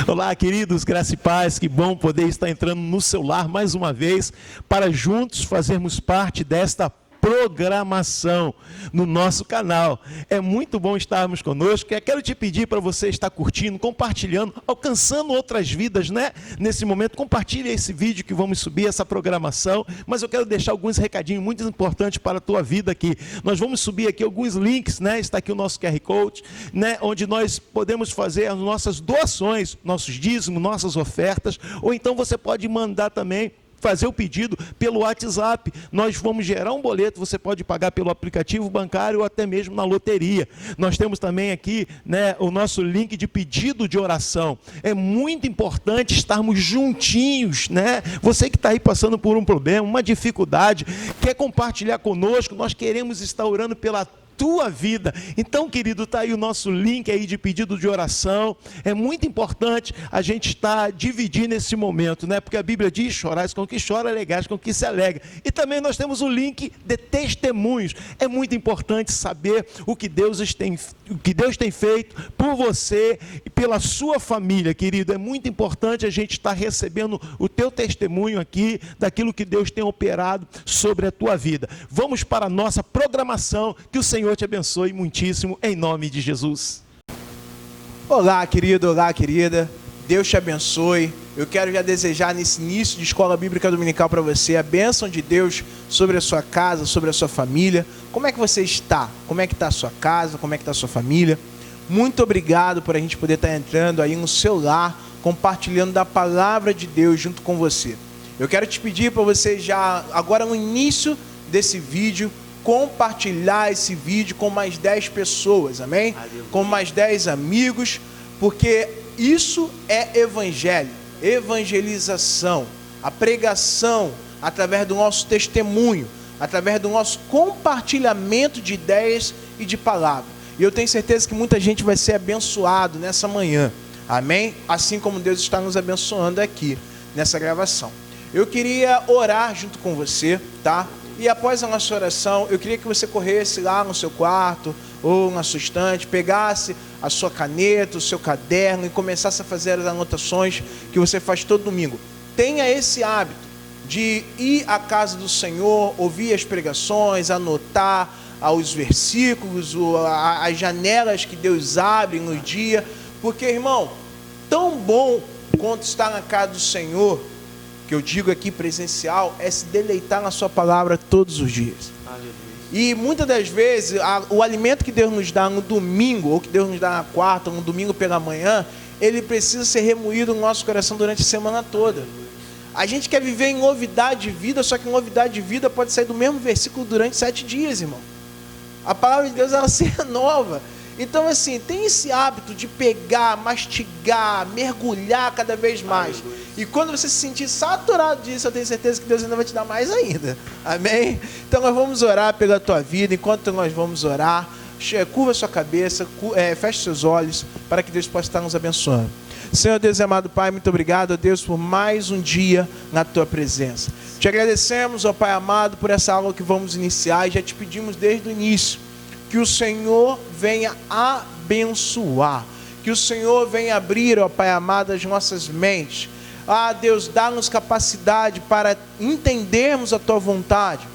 Olá, queridos, graça e paz, que bom poder estar entrando no seu lar mais uma vez, para juntos fazermos parte desta programação no nosso canal. É muito bom estarmos conosco. Eu quero te pedir para você estar curtindo, compartilhando, alcançando outras vidas, né? Nesse momento, compartilhe esse vídeo que vamos subir, essa programação, mas eu quero deixar alguns recadinhos muito importantes para a tua vida aqui. Nós vamos subir aqui alguns links, né? Está aqui o nosso QR Code, né? Onde nós podemos fazer as nossas doações, nossos dízimos, nossas ofertas, ou então você pode mandar também, fazer o pedido pelo WhatsApp. Nós vamos gerar um boleto, você pode pagar pelo aplicativo bancário ou até mesmo na loteria. Nós temos também aqui, né, o nosso link de pedido de oração. É muito importante estarmos juntinhos, né? Você que está aí passando por um problema, uma dificuldade, quer compartilhar conosco, nós queremos estar orando pela tua vida. Então, querido, está aí o nosso link aí de pedido de oração. É muito importante a gente estar dividindo esse momento, né? Porque a Bíblia diz: chorais com o que chora, alegais com o que se alegra. E também nós temos o link de testemunhos. É muito importante saber o que Deus tem feito por você e pela sua família, querido. É muito importante a gente estar recebendo o teu testemunho aqui, daquilo que Deus tem operado sobre a tua vida. Vamos para a nossa programação, que o Senhor te abençoe muitíssimo, em nome de Jesus. Olá, querido, olá, querida. Deus te abençoe. Eu quero já desejar nesse início de Escola Bíblica Dominical para você a bênção de Deus sobre a sua casa, sobre a sua família. Como é que você está? Como é que está a sua casa? Como é que está a sua família? Muito obrigado por a gente poder estar entrando aí no seu lar, compartilhando da palavra de Deus junto com você. Eu quero te pedir para você já, agora no início desse vídeo, compartilhar esse vídeo com mais 10 pessoas, amém? Com mais 10 amigos, porque isso é evangelho, evangelização, a pregação através do nosso testemunho, através do nosso compartilhamento de ideias e de palavra. E eu tenho certeza que muita gente vai ser abençoado nessa manhã, amém? Assim como Deus está nos abençoando aqui nessa gravação. Eu queria orar junto com você, tá? E após a nossa oração, eu queria que você corresse lá no seu quarto ou na sua estante, pegasse a sua caneta, o seu caderno e começasse a fazer as anotações que você faz todo domingo. Tenha esse hábito de ir à casa do Senhor, ouvir as pregações, anotar os versículos, as janelas que Deus abre no dia, porque, irmão, tão bom quanto estar na casa do Senhor, que eu digo aqui presencial, é se deleitar na sua palavra todos os dias. Aleluia. E muitas das vezes, o alimento que Deus nos dá no domingo, ou que Deus nos dá na quarta, ou no domingo pela manhã, ele precisa ser remoído no nosso coração durante a semana toda. A gente quer viver em novidade de vida, só que novidade de vida pode sair do mesmo versículo durante 7 dias, irmão. A palavra de Deus, ela se renova. Então, assim, tem esse hábito de pegar, mastigar, mergulhar cada vez mais. E quando você se sentir saturado disso, eu tenho certeza que Deus ainda vai te dar mais ainda. Amém? Então, nós vamos orar pela tua vida. Enquanto nós vamos orar, curva sua cabeça, feche seus olhos, para que Deus possa estar nos abençoando. Senhor Deus e amado Pai, muito obrigado, ó Deus, por mais um dia na tua presença. Te agradecemos, ó Pai amado, por essa aula que vamos iniciar, e já te pedimos desde o início que o Senhor venha abençoar, que o Senhor venha abrir, ó Pai amado, as nossas mentes. Ah, Deus, dá-nos capacidade para entendermos a Tua vontade,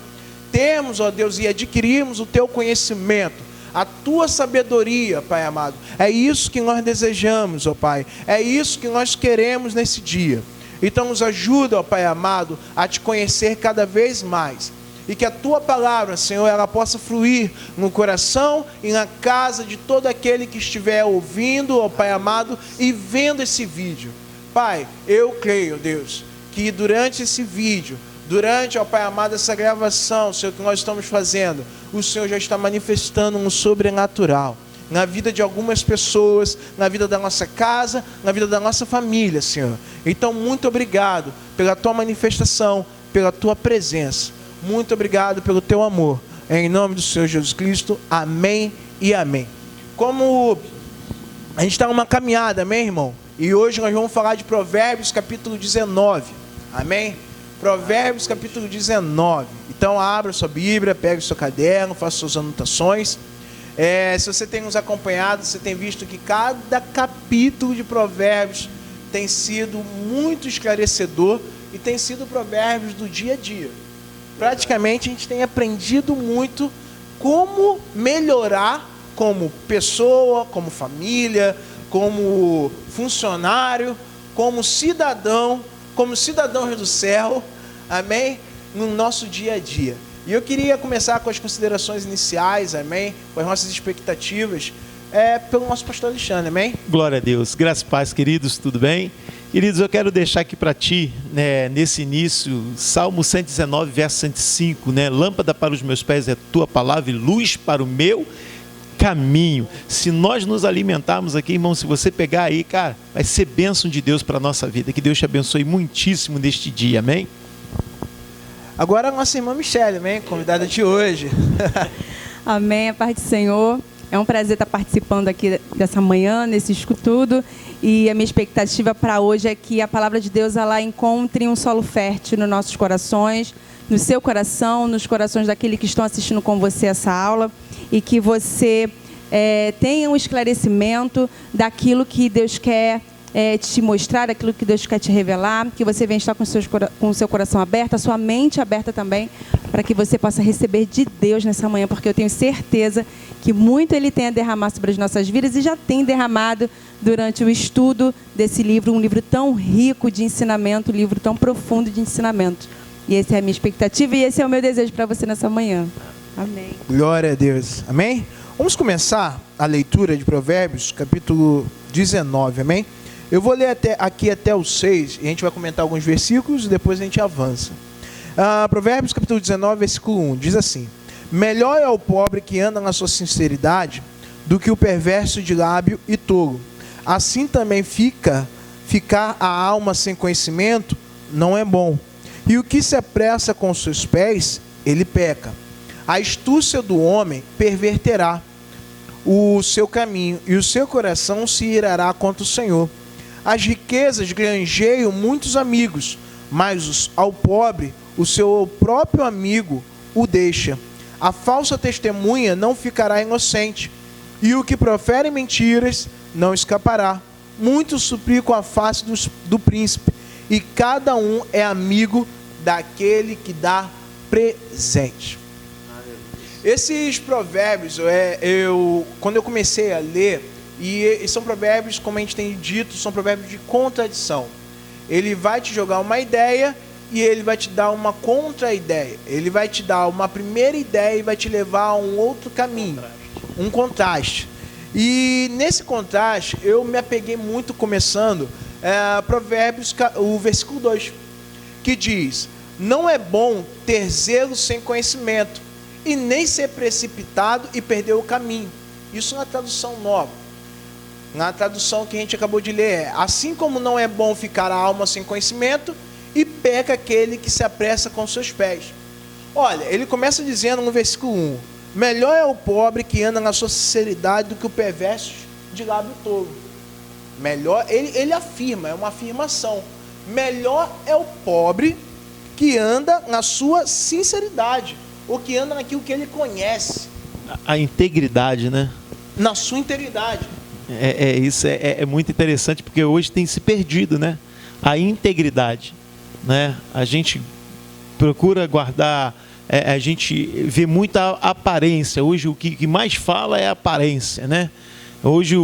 termos, ó Deus, e adquirirmos o Teu conhecimento, a Tua sabedoria, Pai amado. É isso que nós desejamos, ó Pai, é isso que nós queremos nesse dia. Então nos ajuda, ó Pai amado, a Te conhecer cada vez mais. E que a Tua palavra, Senhor, ela possa fluir no coração e na casa de todo aquele que estiver ouvindo, ó Pai amado, e vendo esse vídeo. Pai, eu creio, Deus, que durante esse vídeo, durante, ó Pai amado, essa gravação, Senhor, que nós estamos fazendo, o Senhor já está manifestando um sobrenatural na vida de algumas pessoas, na vida da nossa casa, na vida da nossa família, Senhor. Então, muito obrigado pela Tua manifestação, pela Tua presença. Muito obrigado pelo Teu amor. Em nome do Senhor Jesus Cristo. Amém e amém. Como a gente está numa caminhada, amém, irmão? E hoje nós vamos falar de Provérbios capítulo 19. Amém? Provérbios capítulo 19. Então abra sua Bíblia, pegue o seu caderno, faça suas anotações. Se você tem nos acompanhado, você tem visto que cada capítulo de Provérbios tem sido muito esclarecedor e tem sido provérbios do dia a dia. Praticamente a gente tem aprendido muito como melhorar como pessoa, como família, como funcionário, como cidadãos do céu, amém? No nosso dia a dia. E eu queria começar com as considerações iniciais, amém? Com as nossas expectativas, pelo nosso pastor Alexandre, amém? Glória a Deus. Graças e paz, queridos, tudo bem? Queridos, eu quero deixar aqui para ti, né, nesse início, Salmo 119, verso 105, né? Lâmpada para os meus pés é tua palavra e luz para o meu caminho. Se nós nos alimentarmos aqui, irmão, se você pegar aí, cara, vai ser bênção de Deus para a nossa vida. Que Deus te abençoe muitíssimo neste dia, amém? Agora a nossa irmã Michele, amém? Convidada de hoje. Amém, a paz do Senhor. É um prazer estar participando aqui dessa manhã, nesse estudo. E a minha expectativa para hoje é que a palavra de Deus ela encontre um solo fértil nos nossos corações, no seu coração, nos corações daqueles que estão assistindo com você essa aula. E que você tenha um esclarecimento daquilo que Deus quer te mostrar, daquilo que Deus quer te revelar, que você venha estar com o seu coração aberto, a sua mente aberta também, para que você possa receber de Deus nessa manhã, porque eu tenho certeza que muito Ele tem a derramar sobre as nossas vidas e já tem derramado durante o estudo desse livro, um livro tão rico de ensinamento, um livro tão profundo de ensinamento. E essa é a minha expectativa e esse é o meu desejo para você nessa manhã. Amém. Glória a Deus. Amém? Vamos começar a leitura de Provérbios, capítulo 19, amém? Eu vou ler aqui até o 6, e a gente vai comentar alguns versículos e depois a gente avança. Provérbios, capítulo 19, versículo 1, diz assim: melhor é o pobre que anda na sua sinceridade do que o perverso de lábio e tolo. Assim também ficar a alma sem conhecimento não é bom. E o que se apressa com os seus pés, ele peca. A astúcia do homem perverterá o seu caminho, e o seu coração se irará contra o Senhor. As riquezas granjeiam muitos amigos, mas ao pobre o seu próprio amigo o deixa. A falsa testemunha não ficará inocente, e o que profere mentiras não escapará. Muitos suplicam a face do príncipe, e cada um é amigo daquele que dá presente. Esses provérbios, quando eu comecei a ler, e são provérbios, como a gente tem dito, são provérbios de contradição. Ele vai te jogar uma ideia e ele vai te dar uma contra-ideia. Ele vai te dar uma primeira ideia e vai te levar a um outro caminho, um contraste. E nesse contraste, eu me apeguei muito começando Provérbios, o versículo 2, que diz: não é bom ter zelo sem conhecimento, e nem ser precipitado e perder o caminho. Isso na tradução nova. Na tradução que a gente acabou de ler assim como não é bom ficar a alma sem conhecimento, e peca aquele que se apressa com seus pés. Olha, ele começa dizendo no versículo 1, melhor é o pobre que anda na sua sinceridade do que o perverso de lábio tolo. Melhor, ele afirma, é uma afirmação. Melhor é o pobre que anda na sua sinceridade, ou que anda naquilo que ele conhece. A integridade, né? Na sua integridade. Isso é muito interessante, porque hoje tem se perdido, né? A integridade, né? A gente procura guardar, a gente vê muita aparência. Hoje o que mais fala é aparência, né? Hoje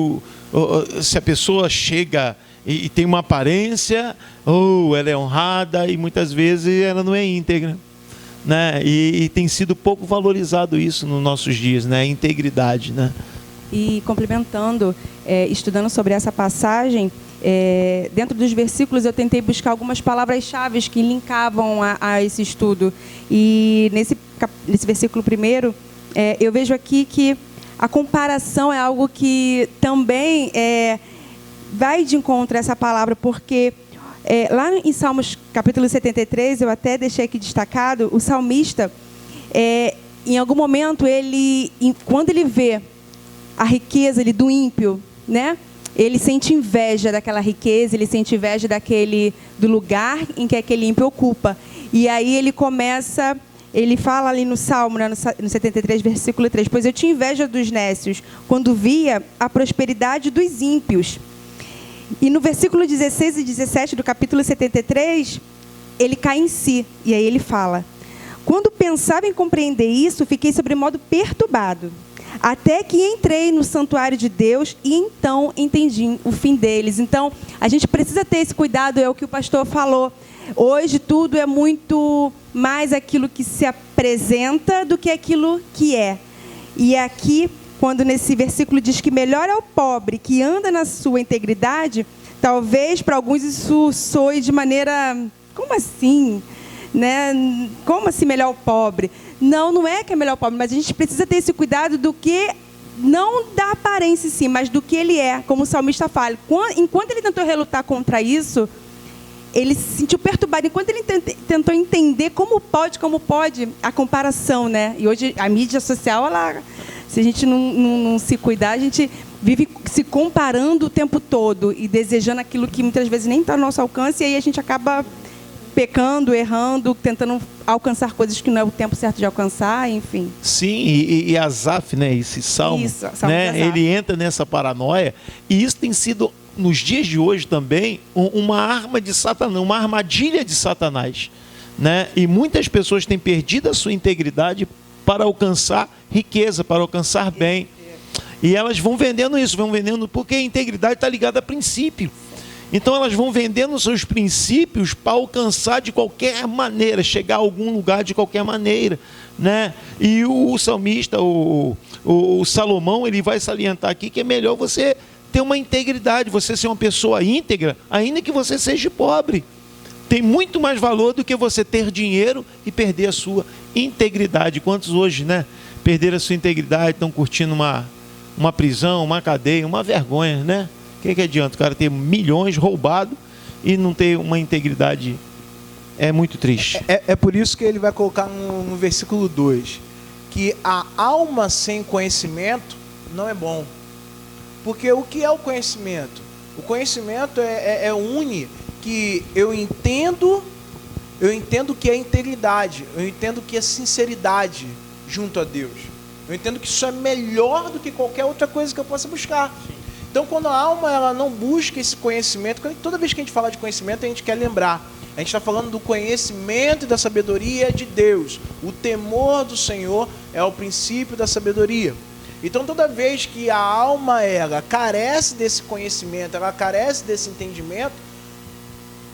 se a pessoa chega e tem uma aparência, ou ela é honrada, e muitas vezes ela não é íntegra, né? E tem sido pouco valorizado isso nos nossos dias, né? A integridade, né? E complementando, estudando sobre essa passagem, dentro dos versículos eu tentei buscar algumas palavras-chave que linkavam a esse estudo. E nesse versículo primeiro, eu vejo aqui que a comparação é algo que também vai de encontro a essa palavra, porque lá em Salmos capítulo 73, eu até deixei aqui destacado, o salmista, em algum momento, quando ele vê a riqueza do ímpio, né? Ele sente inveja daquela riqueza, ele sente inveja do lugar em que aquele ímpio ocupa. E aí ele fala ali no Salmo, né, no 73, versículo 3, pois eu tinha inveja dos nécios, quando via a prosperidade dos ímpios. E no versículo 16 e 17 do capítulo 73, ele cai em si. E aí ele fala: quando pensava em compreender isso, fiquei sobremodo perturbado, até que entrei no santuário de Deus e então entendi o fim deles. Então, a gente precisa ter esse cuidado, é o que o pastor falou. Hoje tudo é muito mais aquilo que se apresenta do que aquilo que é. E aqui, quando nesse versículo diz que melhor é o pobre que anda na sua integridade, talvez para alguns isso soe de maneira, como assim? Né? Como assim melhor o pobre? Não, não é que é melhor o pobre, mas a gente precisa ter esse cuidado do que, não da aparência em si, mas do que ele é, como o salmista fala. Enquanto ele tentou relutar contra isso, ele se sentiu perturbado. Enquanto ele tentou entender como pode a comparação, né? E hoje a mídia social, se a gente não se cuidar, a gente vive se comparando o tempo todo e desejando aquilo que muitas vezes nem está ao nosso alcance, e aí a gente acaba pecando, errando, tentando alcançar coisas que não é o tempo certo de alcançar, enfim. Sim, e Asaf, né, esse salmo, né, ele entra nessa paranoia, e isso tem sido, nos dias de hoje também, uma arma de Satanás, uma armadilha de Satanás, né? E muitas pessoas têm perdido a sua integridade para alcançar riqueza, para alcançar bem. E elas vão vendendo isso, porque a integridade está ligada a princípio. Então elas vão vendendo os seus princípios para alcançar de qualquer maneira, chegar a algum lugar de qualquer maneira, né? E o salmista, o Salomão, ele vai salientar aqui que é melhor você ter uma integridade, você ser uma pessoa íntegra, ainda que você seja pobre. Tem muito mais valor do que você ter dinheiro e perder a sua integridade. Quantos hoje, né, perderam a sua integridade, estão curtindo uma prisão, uma cadeia, uma vergonha, né? O que adianta o cara ter milhões roubado e não ter uma integridade? É muito triste. É por isso que ele vai colocar no versículo 2, que a alma sem conhecimento não é bom. Porque o que é o conhecimento? O conhecimento une que eu entendo que é integridade, eu entendo que é sinceridade junto a Deus. Eu entendo que isso é melhor do que qualquer outra coisa que eu possa buscar. Sim. Então, quando a alma ela não busca esse conhecimento, toda vez que a gente fala de conhecimento, a gente quer lembrar. A gente está falando do conhecimento e da sabedoria de Deus. O temor do Senhor é o princípio da sabedoria. Então, toda vez que a alma ela carece desse conhecimento, ela carece desse entendimento,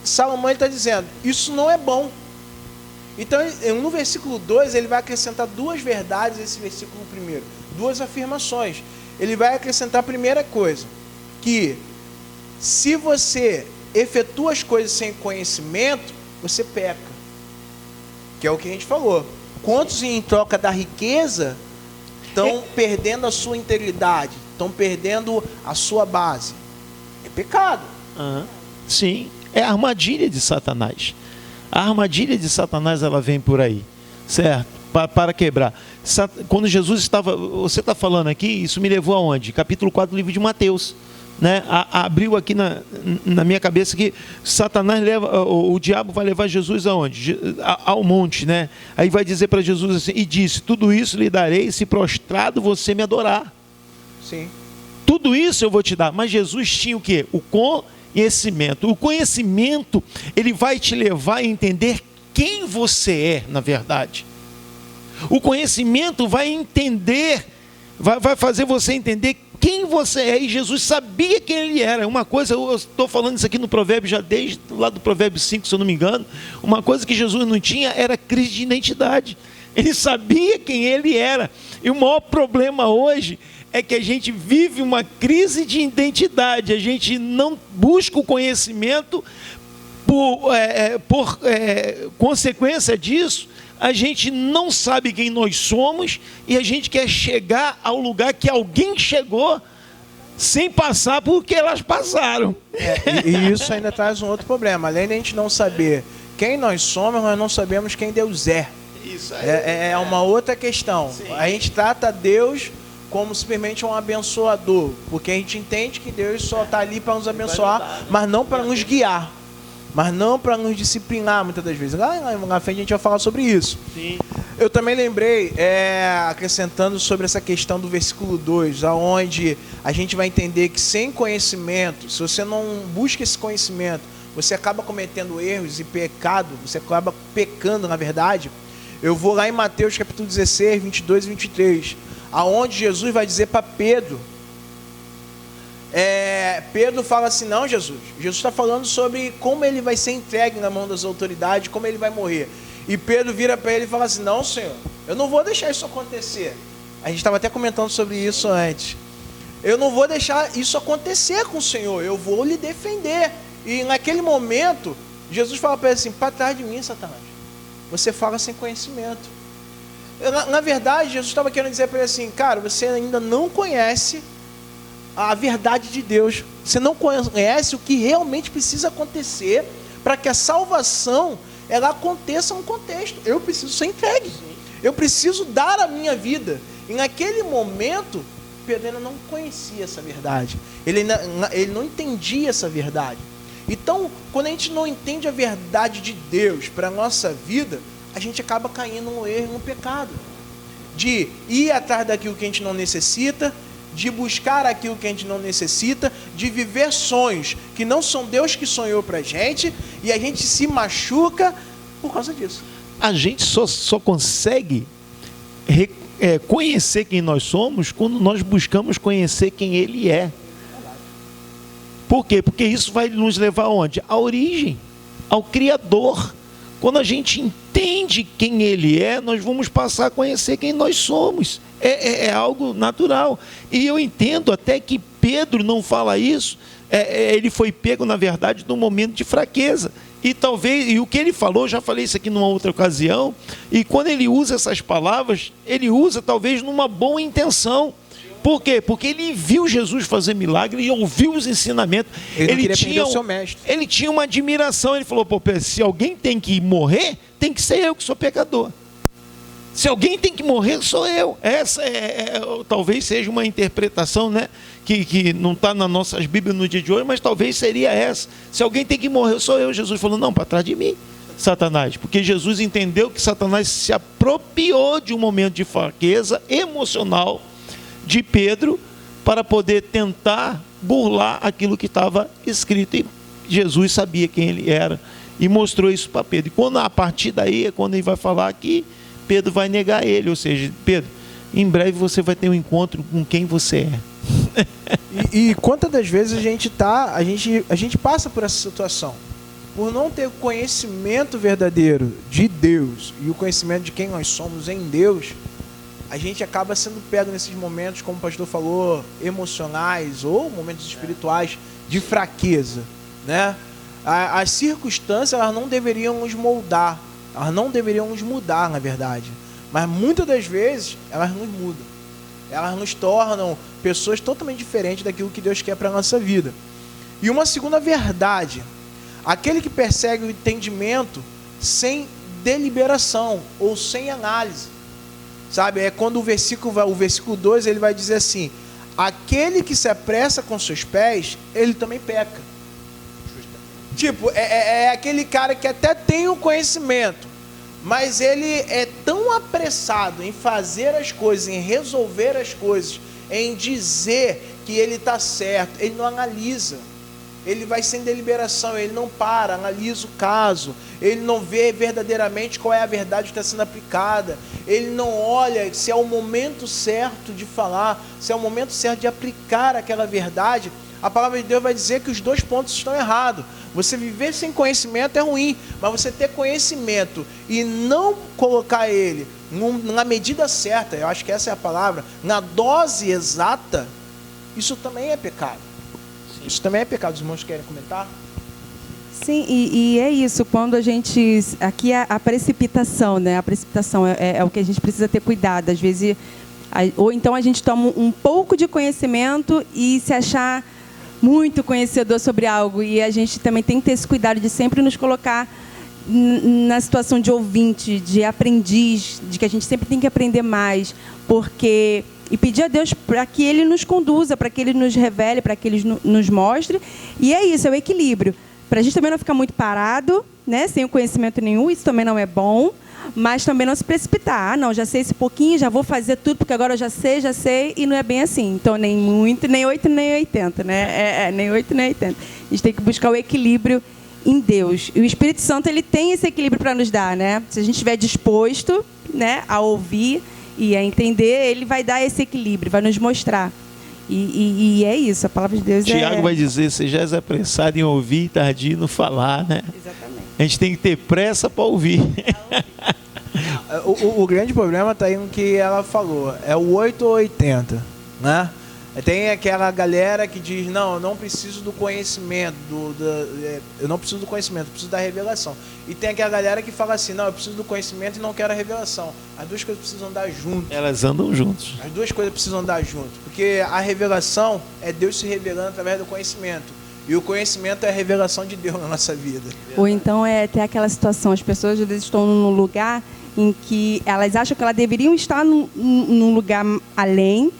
Salomão está dizendo, isso não é bom. Então, no versículo 2, ele vai acrescentar duas verdades nesse versículo primeiro, duas afirmações. Ele vai acrescentar a primeira coisa, que se você efetua as coisas sem conhecimento, você peca. Que é o que a gente falou. Quantos em troca da riqueza estão perdendo a sua integridade, estão perdendo a sua base? É pecado. Sim, é a armadilha de Satanás. A armadilha de Satanás, ela vem por aí, certo? Para quebrar. Quando Jesus estava, você está falando aqui, isso me levou aonde? Capítulo 4 do livro de Mateus, né? Abriu aqui na minha cabeça que Satanás leva, o diabo vai levar Jesus aonde? Ao monte, né? Aí vai dizer para Jesus assim, e disse, tudo isso lhe darei se prostrado você me adorar. Sim. Tudo isso eu vou te dar. Mas Jesus tinha o quê? O conhecimento. O conhecimento, ele vai te levar a entender quem você é, na verdade. O conhecimento vai fazer você entender quem você é, e Jesus sabia quem ele era. Uma coisa, eu estou falando isso aqui no provérbio já desde lá do provérbio 5, se eu não me engano, uma coisa que Jesus não tinha era crise de identidade. Ele sabia quem ele era, e o maior problema hoje é que a gente vive uma crise de identidade, a gente não busca o conhecimento, por consequência disso, a gente não sabe quem nós somos e a gente quer chegar ao lugar que alguém chegou sem passar por que elas passaram. E isso ainda traz um outro problema. Além de a gente não saber quem nós somos, nós não sabemos quem Deus é. Isso é uma outra questão. Sim. A gente trata Deus como simplesmente um abençoador, porque a gente entende que Deus só está ali para nos abençoar, mas não para nos guiar. mas não para nos disciplinar muitas das vezes. Lá na frente a gente vai falar sobre isso. Sim. Eu também lembrei, acrescentando sobre essa questão do versículo 2, onde a gente vai entender que sem conhecimento, se você não busca esse conhecimento, você acaba cometendo erros e pecado, você acaba pecando na verdade. Eu vou lá em Mateus capítulo 16, 22 e 23, aonde Jesus vai dizer para Pedro, Pedro fala assim, não, Jesus está falando sobre como ele vai ser entregue na mão das autoridades, como ele vai morrer. E Pedro vira para ele e fala assim, não, Senhor, eu não vou deixar isso acontecer. A gente estava até comentando sobre isso antes. Eu não vou deixar isso acontecer com o Senhor, eu vou lhe defender. E naquele momento, Jesus fala para ele assim, para trás de mim, Satanás, você fala sem conhecimento. Na verdade, Jesus estava querendo dizer para ele assim, cara, você ainda não conhece a verdade de Deus. Você não conhece o que realmente precisa acontecer para que a salvação ela aconteça no contexto. Eu preciso ser entregue. Eu preciso dar a minha vida. E naquele momento, Pedro ainda não conhecia essa verdade. Ele não entendia essa verdade. Então, quando a gente não entende a verdade de Deus para a nossa vida, a gente acaba caindo no erro, no pecado. De ir atrás daquilo que a gente não necessita, de buscar aquilo que a gente não necessita, de viver sonhos que não são Deus que sonhou para a gente, e a gente se machuca por causa disso. A gente só consegue conhecer quem nós somos quando nós buscamos conhecer quem Ele é. Por quê? Porque isso vai nos levar aonde? À origem, ao Criador. Quando a gente entende quem Ele é, nós vamos passar a conhecer quem nós somos. É algo natural. E eu entendo até que Pedro não fala isso, ele foi pego, na verdade, num momento de fraqueza. E talvez, e o que ele falou, eu já falei isso aqui numa outra ocasião, e quando ele usa essas palavras, ele usa talvez numa boa intenção. Por quê? Porque ele viu Jesus fazer milagre e ouviu os ensinamentos. Ele tinha o seu mestre. Ele tinha uma admiração. Ele falou, pô, se alguém tem que morrer, tem que ser eu que sou pecador. Se alguém tem que morrer, sou eu. Essa talvez seja uma interpretação, né, que não está nas nossas Bíblias no dia de hoje, mas talvez seria essa. Se alguém tem que morrer, sou eu. Jesus falou, não, para trás de mim, Satanás. Porque Jesus entendeu que Satanás se apropriou de um momento de fraqueza emocional de Pedro para poder tentar burlar aquilo que estava escrito. E Jesus sabia quem ele era e mostrou isso para Pedro. E quando, a partir daí é quando ele vai falar que Pedro vai negar ele, ou seja, Pedro, em breve você vai ter um encontro com quem você é. E quantas das vezes a gente passa por essa situação, por não ter o conhecimento verdadeiro de Deus e o conhecimento de quem nós somos em Deus, a gente acaba sendo pego nesses momentos, como o pastor falou, emocionais ou momentos espirituais de fraqueza, né? As circunstâncias, elas não deveriam nos moldar, elas não deveriam nos mudar, na verdade, mas muitas das vezes elas nos mudam, elas nos tornam pessoas totalmente diferentes daquilo que Deus quer para a nossa vida. E uma segunda verdade, aquele que persegue o entendimento sem deliberação ou sem análise, sabe, é quando o versículo 2 ele vai dizer assim, aquele que se apressa com seus pés, ele também peca. Tipo, é aquele cara que até tem o conhecimento, mas ele é tão apressado em fazer as coisas, em resolver as coisas, em dizer que ele está certo, ele não analisa. Ele vai sem deliberação, ele não para, analisa o caso, ele não vê verdadeiramente qual é a verdade que está sendo aplicada, ele não olha se é o momento certo de falar, se é o momento certo de aplicar aquela verdade. A palavra de Deus vai dizer que os dois pontos estão errados. Você viver sem conhecimento é ruim, mas você ter conhecimento e não colocar ele na medida certa, eu acho que essa é a palavra, na dose exata, isso também é pecado. Isso também é pecado. Os irmãos querem comentar? Sim, e é isso. Quando a gente... Aqui é a precipitação, né? A precipitação é o que a gente precisa ter cuidado. Às vezes... Ou então a gente toma um pouco de conhecimento e se achar muito conhecedor sobre algo. E a gente também tem que ter esse cuidado de sempre nos colocar na situação de ouvinte, de aprendiz, de que a gente sempre tem que aprender mais. Porque... E pedir a Deus para que Ele nos conduza, para que Ele nos revele, para que Ele nos mostre. E é isso, é o equilíbrio. para a gente também não ficar muito parado, né, sem o conhecimento nenhum, isso também não é bom, mas também não se precipitar. Ah, não, já sei esse pouquinho, já vou fazer tudo, porque agora eu já sei, e não é bem assim. Então, nem muito, nem 8, nem 80, né? Nem 8, nem 80. A gente tem que buscar o equilíbrio em Deus. E o Espírito Santo, ele tem esse equilíbrio para nos dar, né? Se a gente estiver disposto, né, a ouvir e a entender, ele vai dar esse equilíbrio, vai nos mostrar. E é isso, a palavra de Deus Tiago vai dizer, sejais apressado em ouvir e tardio no falar, né? Exatamente. A gente tem que ter pressa para ouvir. O grande problema está aí no que ela falou, é o 8 ou 80, né? Tem aquela galera que diz, não, eu não preciso do conhecimento, eu não preciso do conhecimento, eu preciso da revelação. E tem aquela galera que fala assim, não, eu preciso do conhecimento e não quero a revelação. As duas coisas precisam andar juntas. Elas andam juntos. As duas coisas precisam andar juntas, porque a revelação é Deus se revelando através do conhecimento. E o conhecimento é a revelação de Deus na nossa vida. Ou então é até aquela situação, as pessoas às vezes estão num lugar em que elas acham que elas deveriam estar num lugar além,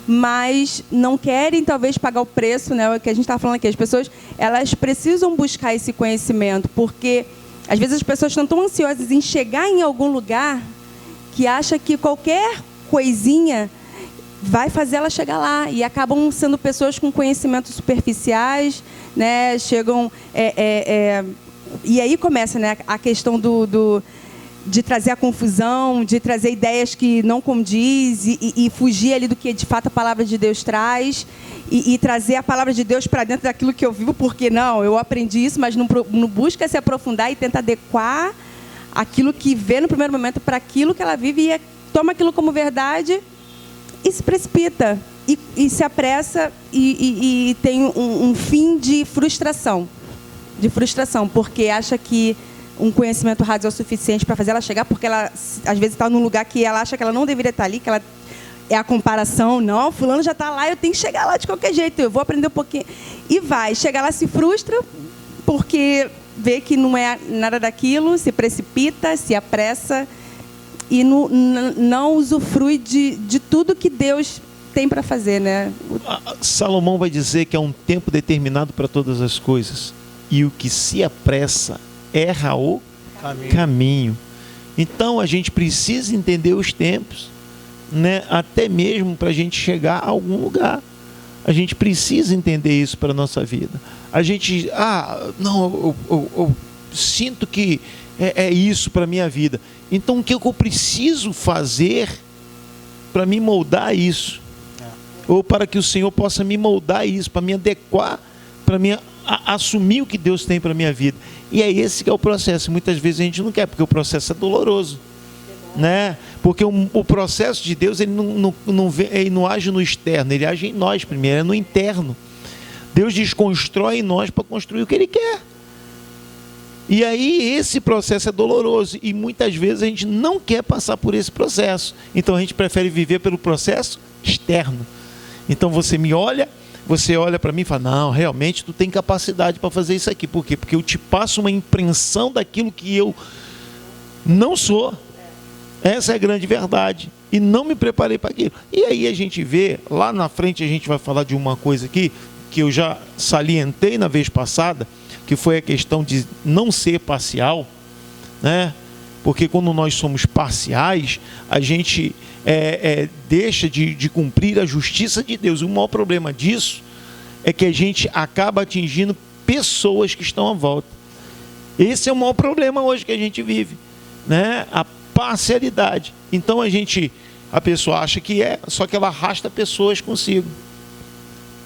mas não querem talvez pagar o preço, né? O que a gente está falando aqui, as pessoas elas precisam buscar esse conhecimento, porque às vezes as pessoas estão tão ansiosas em chegar em algum lugar que acha que qualquer coisinha vai fazer ela chegar lá, e acabam sendo pessoas com conhecimentos superficiais, né? Chegam e aí começa, né, a questão de trazer a confusão, de trazer ideias que não condiz e fugir ali do que de fato a palavra de Deus traz e trazer a palavra de Deus para dentro daquilo que eu vivo, porque não, eu aprendi isso, mas não busca se aprofundar e tenta adequar aquilo que vê no primeiro momento para aquilo que ela vive e toma aquilo como verdade e se precipita e se apressa e tem um fim de frustração, porque acha que um conhecimento raso é o suficiente para fazer ela chegar, porque ela, às vezes, está num lugar que ela acha que ela não deveria estar ali, que ela é a comparação. Não, fulano já está lá, eu tenho que chegar lá de qualquer jeito, eu vou aprender um pouquinho. E vai, chega lá, se frustra, porque vê que não é nada daquilo, se precipita, se apressa e não usufrui de tudo que Deus tem para fazer, né? Salomão vai dizer que há um tempo determinado para todas as coisas, e o que se apressa erra o caminho. Então a gente precisa entender os tempos, né? Até mesmo para a gente chegar a algum lugar. A gente precisa entender isso para a nossa vida. A gente, eu sinto que é isso para a minha vida. Então o que eu preciso fazer para me moldar isso? Ou para que o Senhor possa me moldar isso, para me adequar, para me assumir o que Deus tem para a minha vida. E é esse que é o processo. Muitas vezes a gente não quer, porque o processo é doloroso, né? Porque o processo de Deus, ele não age no externo, ele age em nós primeiro, é no interno. Deus desconstrói em nós para construir o que Ele quer. E aí esse processo é doloroso, e muitas vezes a gente não quer passar por esse processo. Então a gente prefere viver pelo processo externo. Então você olha para mim e fala, não, realmente tu tem capacidade para fazer isso aqui. Por quê? Porque eu te passo uma impressão daquilo que eu não sou. Essa é a grande verdade. E não me preparei para aquilo. E aí a gente vê, lá na frente a gente vai falar de uma coisa aqui, que eu já salientei na vez passada, que foi a questão de não ser parcial, né? Porque quando nós somos parciais, a gente deixa de cumprir a justiça de Deus. O maior problema disso é que a gente acaba atingindo pessoas que estão à volta. Esse é o maior problema hoje que a gente vive, né? A parcialidade. Então a pessoa acha que só que ela arrasta pessoas consigo.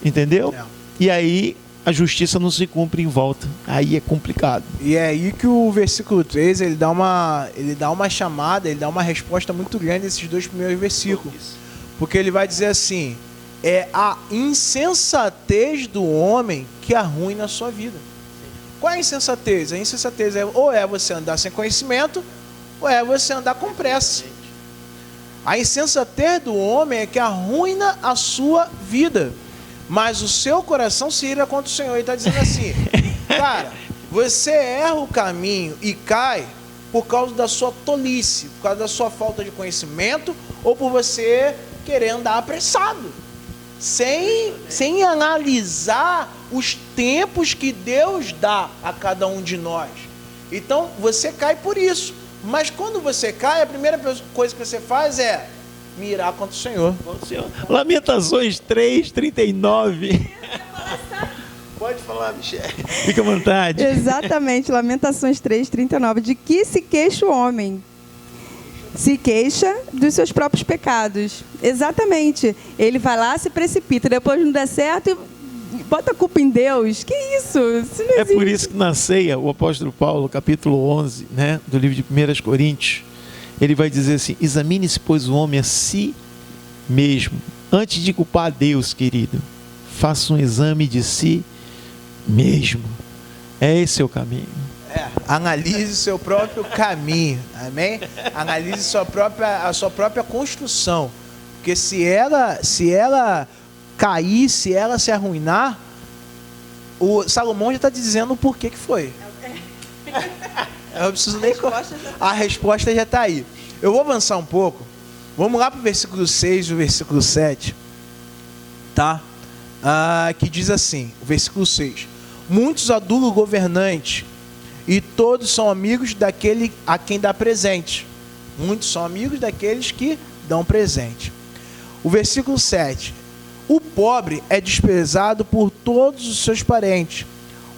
Entendeu? E aí a justiça não se cumpre em volta. Aí é complicado. E é aí que o versículo 3, ele dá uma chamada, ele dá uma resposta muito grande nesses dois primeiros versículos. Porque ele vai dizer assim, é a insensatez do homem que arruina a sua vida. Qual é a insensatez? A insensatez ou é você andar sem conhecimento, ou é você andar com pressa. A insensatez do homem é que arruina a sua vida. Mas o seu coração se ira contra o Senhor. Ele está dizendo assim, cara, você erra o caminho e cai por causa da sua tolice, por causa da sua falta de conhecimento, ou por você querer andar apressado, sem analisar os tempos que Deus dá a cada um de nós. Então, você cai por isso. Mas quando você cai, a primeira coisa que você faz é mirar contra o Senhor. Lamentações 3:39. Pode falar, Michele. Fica à vontade. Exatamente, Lamentações 3:39. De que se queixa o homem? Se queixa dos seus próprios pecados. Exatamente. Ele vai lá, se precipita, depois não der certo e bota a culpa em Deus. Que isso? Isso não É existe. por isso que na ceia, o apóstolo Paulo, capítulo 11, né, do livro de 1 Coríntios, ele vai dizer assim: examine-se, pois, o homem a si mesmo. Antes de culpar a Deus, querido, faça um exame de si mesmo. Esse é o caminho. Analise o seu próprio caminho, amém? Analise a sua própria construção, porque se ela cair, se ela se arruinar, o Salomão já está dizendo o porquê que foi. Eu não preciso nem... A resposta já está aí. Eu vou avançar um pouco. Vamos lá para o versículo 6 e o versículo 7, tá? Que diz assim, o versículo 6: muitos adulam o governante, e todos são amigos daquele a quem dá presente. Muitos são amigos daqueles que dão presente. O versículo 7: o pobre é desprezado por todos os seus parentes,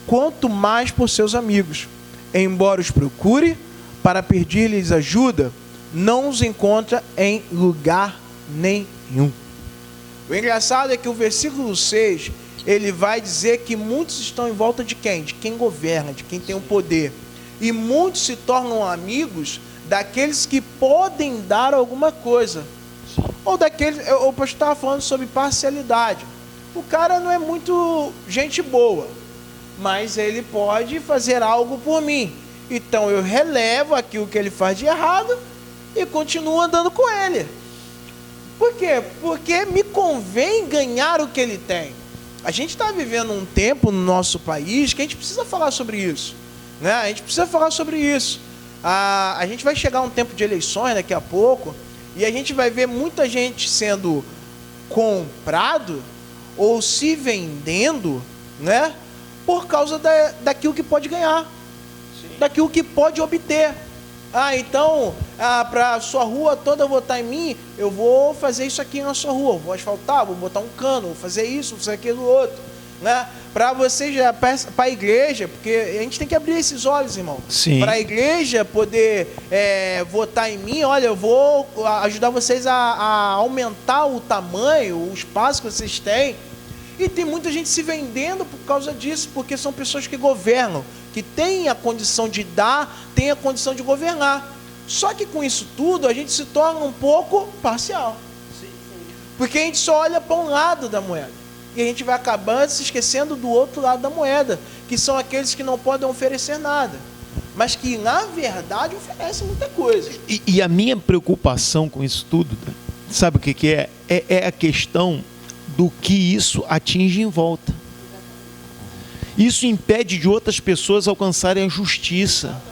quanto mais por seus amigos. Embora os procure para pedir-lhes ajuda, não os encontra em lugar nenhum. O engraçado é que o versículo 6, ele vai dizer que muitos estão em volta de quem? De quem governa, de quem tem o poder. E muitos se tornam amigos daqueles que podem dar alguma coisa. Ou daqueles... O pastor estava falando sobre parcialidade. O cara não é muito gente boa, mas ele pode fazer algo por mim. Então eu relevo aquilo que ele faz de errado e continuo andando com ele. Por quê? Porque me convém ganhar o que ele tem. A gente está vivendo um tempo no nosso país que a gente precisa falar sobre isso, né? A gente precisa falar sobre isso. A gente vai chegar a um tempo de eleições daqui a pouco e a gente vai ver muita gente sendo comprado ou se vendendo, né? Por causa daquilo que pode ganhar, daquilo que pode obter. Então, para a sua rua toda votar em mim, eu vou fazer isso aqui na sua rua, vou asfaltar, vou botar um cano, vou fazer isso, vou fazer aquilo outro, né? Para você já, para a igreja, porque a gente tem que abrir esses olhos, irmão. Para a igreja poder votar em mim, olha, eu vou ajudar vocês a aumentar o tamanho, o espaço que vocês têm. E tem muita gente se vendendo por causa disso, porque são pessoas que governam, que têm a condição de dar, têm a condição de governar. Só que com isso tudo, a gente se torna um pouco parcial. Porque a gente só olha para um lado da moeda. E a gente vai acabando se esquecendo do outro lado da moeda, que são aqueles que não podem oferecer nada, mas que, na verdade, oferecem muita coisa. E a minha preocupação com isso tudo, sabe o que é? É a questão do que isso atinge em volta. Isso impede de outras pessoas alcançarem a justiça.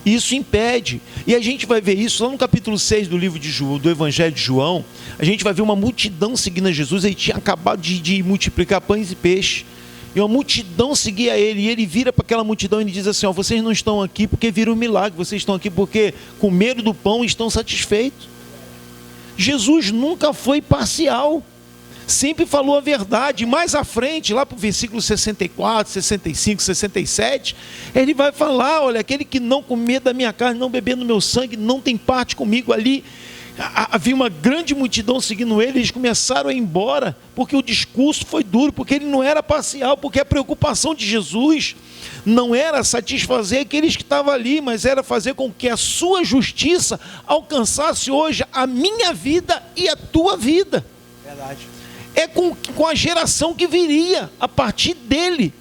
Isso impede. E a gente vai ver isso lá no capítulo 6 do livro do Evangelho de João. A gente vai ver uma multidão seguindo a Jesus. Ele tinha acabado de multiplicar pães e peixes. E uma multidão seguia ele. E ele vira para aquela multidão e ele diz assim: ó, vocês não estão aqui porque viram um milagre. Vocês estão aqui porque comeram do pão e estão satisfeitos. Jesus nunca foi parcial. Sempre falou a verdade. Mais à frente, lá para o versículo 64, 65, 67, ele vai falar: olha, aquele que não comer da minha carne, não beber do meu sangue, não tem parte comigo. Ali havia uma grande multidão seguindo ele. Eles começaram a ir embora, porque o discurso foi duro, porque ele não era parcial, porque a preocupação de Jesus não era satisfazer aqueles que estavam ali, mas era fazer com que a sua justiça alcançasse hoje a minha vida e a tua vida. Verdade. É com a geração que viria a partir dele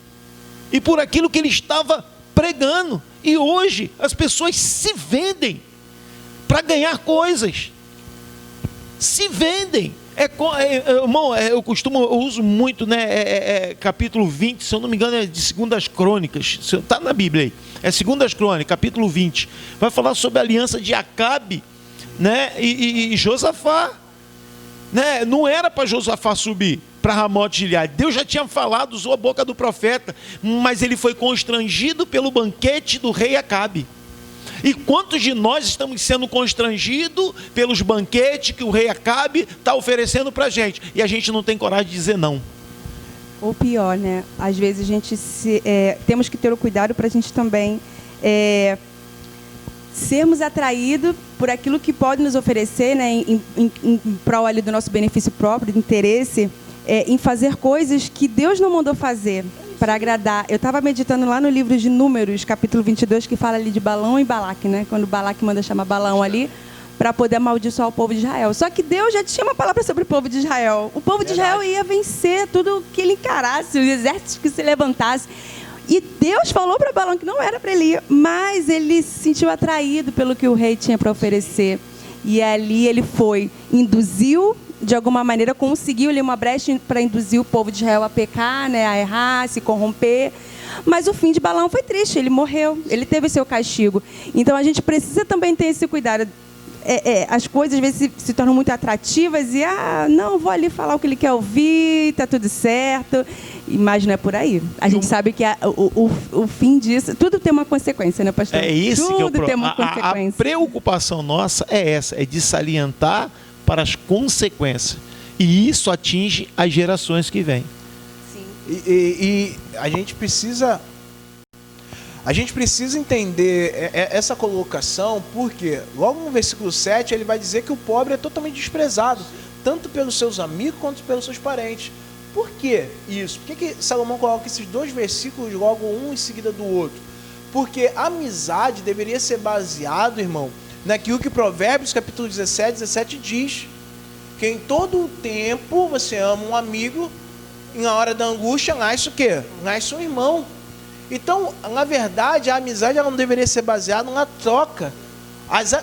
e por aquilo que ele estava pregando. E hoje as pessoas se vendem para ganhar coisas. Se vendem. Irmão, eu uso muito, né? Capítulo 20, se eu não me engano, é de 2 Crônicas. Está na Bíblia aí. É 2 Crônicas, capítulo 20. Vai falar sobre a aliança de Acabe, né? E Josafá. Né? Não era para Josafá subir para Ramote Gileade. Deus já tinha falado, usou a boca do profeta, mas ele foi constrangido pelo banquete do rei Acabe. E quantos de nós estamos sendo constrangidos pelos banquetes que o rei Acabe está oferecendo para a gente, e a gente não tem coragem de dizer não? Ou pior, né? Às vezes a gente temos que ter o cuidado para a gente também sermos atraídos por aquilo que pode nos oferecer, né? Em prol ali do nosso benefício próprio, de interesse, em fazer coisas que Deus não mandou fazer para agradar. Eu estava meditando lá no livro de Números, capítulo 22, que fala ali de Balão e Balaque, né? Quando Balaque manda chamar Balão ali para poder amaldiçoar o povo de Israel. Só que Deus já tinha uma palavra sobre o povo de Israel. O povo de Israel ia vencer tudo que ele encarasse, os exércitos que se levantassem. E Deus falou para Balão que não era para ele ir, mas ele se sentiu atraído pelo que o rei tinha para oferecer. E ali ele foi, induziu, de alguma maneira, conseguiu ali uma brecha para induzir o povo de Israel a pecar, né, a errar, a se corromper. Mas o fim de Balão foi triste, ele morreu, ele teve seu castigo. Então a gente precisa também ter esse cuidado. As coisas às vezes se tornam muito atrativas e, não, vou ali falar o que ele quer ouvir, está tudo certo. Mas não é por aí. A gente sabe que o fim disso, tudo tem uma consequência, né, pastor? É isso que tudo tem uma consequência. A preocupação nossa é essa, é de salientar para as consequências. E isso atinge as gerações que vêm. Sim. E a gente precisa entender essa colocação, porque logo no versículo 7 ele vai dizer que o pobre é totalmente desprezado, tanto pelos seus amigos quanto pelos seus parentes. Por que isso? Por que Salomão coloca esses dois versículos logo um em seguida do outro? Porque a amizade deveria ser baseado, irmão, naquilo que Provérbios capítulo 17 diz, que em todo o tempo você ama um amigo, e na hora da angústia nasce o quê? Nasce um irmão. Então, na verdade, a amizade ela não deveria ser baseada na troca.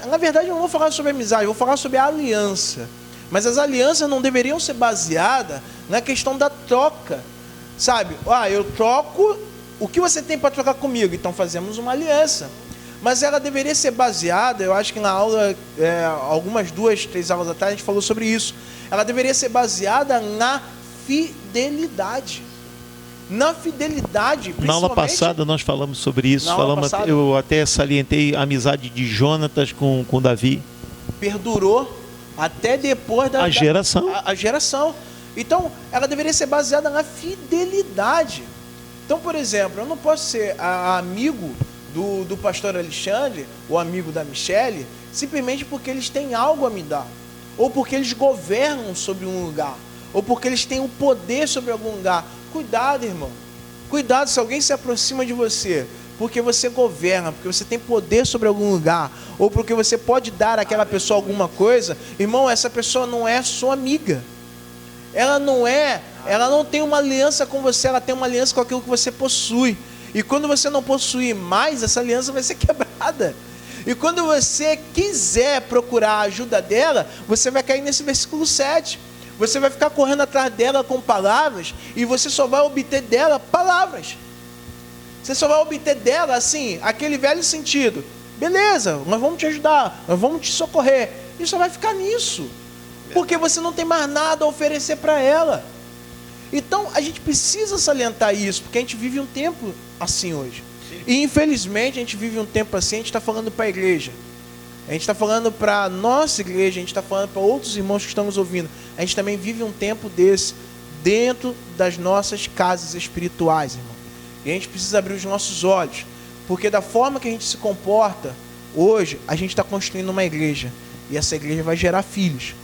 Na verdade, eu não vou falar sobre amizade, eu vou falar sobre a aliança. Mas as alianças não deveriam ser baseadas na questão da troca. Sabe? Eu troco o que você tem para trocar comigo, então fazemos uma aliança. Mas ela deveria ser baseada, eu acho que na aula, algumas 2, 3 aulas atrás, a gente falou sobre isso. Ela deveria ser baseada na fidelidade. Na fidelidade, na aula passada nós falamos sobre isso, passada, eu até salientei a amizade de Jonatas com Davi. Perdurou até depois da geração. A geração. Então, ela deveria ser baseada na fidelidade. Então, por exemplo, eu não posso ser amigo do pastor Alexandre, ou amigo da Michele, simplesmente porque eles têm algo a me dar, ou porque eles governam sobre um lugar, ou porque eles têm o poder sobre algum lugar. Cuidado, irmão. Cuidado se alguém se aproxima de você porque você governa, porque você tem poder sobre algum lugar, ou porque você pode dar àquela pessoa alguma coisa. Irmão, essa pessoa não é sua amiga. Ela não tem uma aliança com você, ela tem uma aliança com aquilo que você possui. E quando você não possuir mais, essa aliança vai ser quebrada. E quando você quiser procurar a ajuda dela, você vai cair nesse versículo 7. Você vai ficar correndo atrás dela com palavras, e você só vai obter dela palavras. Você só vai obter dela, assim, aquele velho sentido. Beleza, nós vamos te ajudar, nós vamos te socorrer. E só vai ficar nisso. Porque você não tem mais nada a oferecer para ela. Então, a gente precisa salientar isso, porque a gente vive um tempo assim hoje. Sim. E, infelizmente, a gente vive um tempo assim, a gente está falando para a igreja. A gente está falando para a nossa igreja, a gente está falando para outros irmãos que estão nos ouvindo. A gente também vive um tempo desse dentro das nossas casas espirituais, irmão. E a gente precisa abrir os nossos olhos, porque da forma que a gente se comporta, hoje, a gente está construindo uma igreja. E essa igreja vai gerar filhos.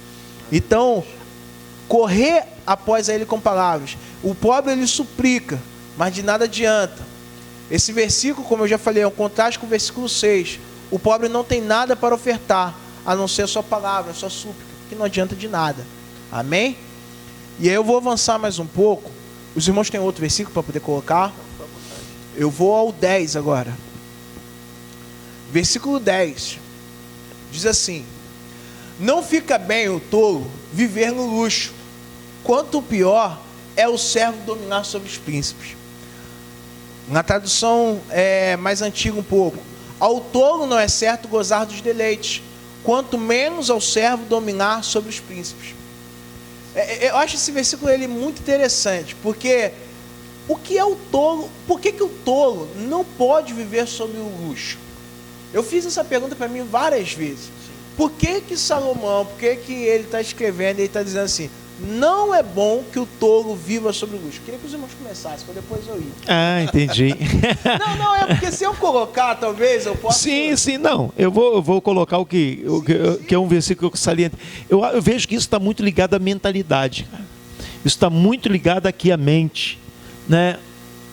Então, correr após ele com palavras. O pobre, ele suplica, mas de nada adianta. Esse versículo, como eu já falei, é um contraste com o versículo 6. O pobre não tem nada para ofertar, a não ser a sua palavra, a sua súplica, que não adianta de nada. Amém? E aí eu vou avançar mais um pouco. Os irmãos têm outro versículo para poder colocar? Eu vou ao 10 agora. Versículo 10. Diz assim: não fica bem o tolo viver no luxo, quanto pior é o servo dominar sobre os príncipes. Na tradução mais antiga um pouco: ao tolo não é certo gozar dos deleites, quanto menos ao servo dominar sobre os príncipes. Eu acho esse versículo ele muito interessante, porque o que é o tolo? Por que o tolo não pode viver sob o luxo? Eu fiz essa pergunta para mim várias vezes. Por que Salomão, por que ele está escrevendo, ele está dizendo assim, não é bom que o tolo viva sobre o luxo? Eu queria que os irmãos começassem, para depois eu ir. Ah, entendi. Não, é porque se eu colocar, talvez eu possa... Sim, não. Eu vou colocar o que é um versículo que eu saliento. Eu vejo que isso está muito ligado à mentalidade. Isso está muito ligado aqui à mente. Né?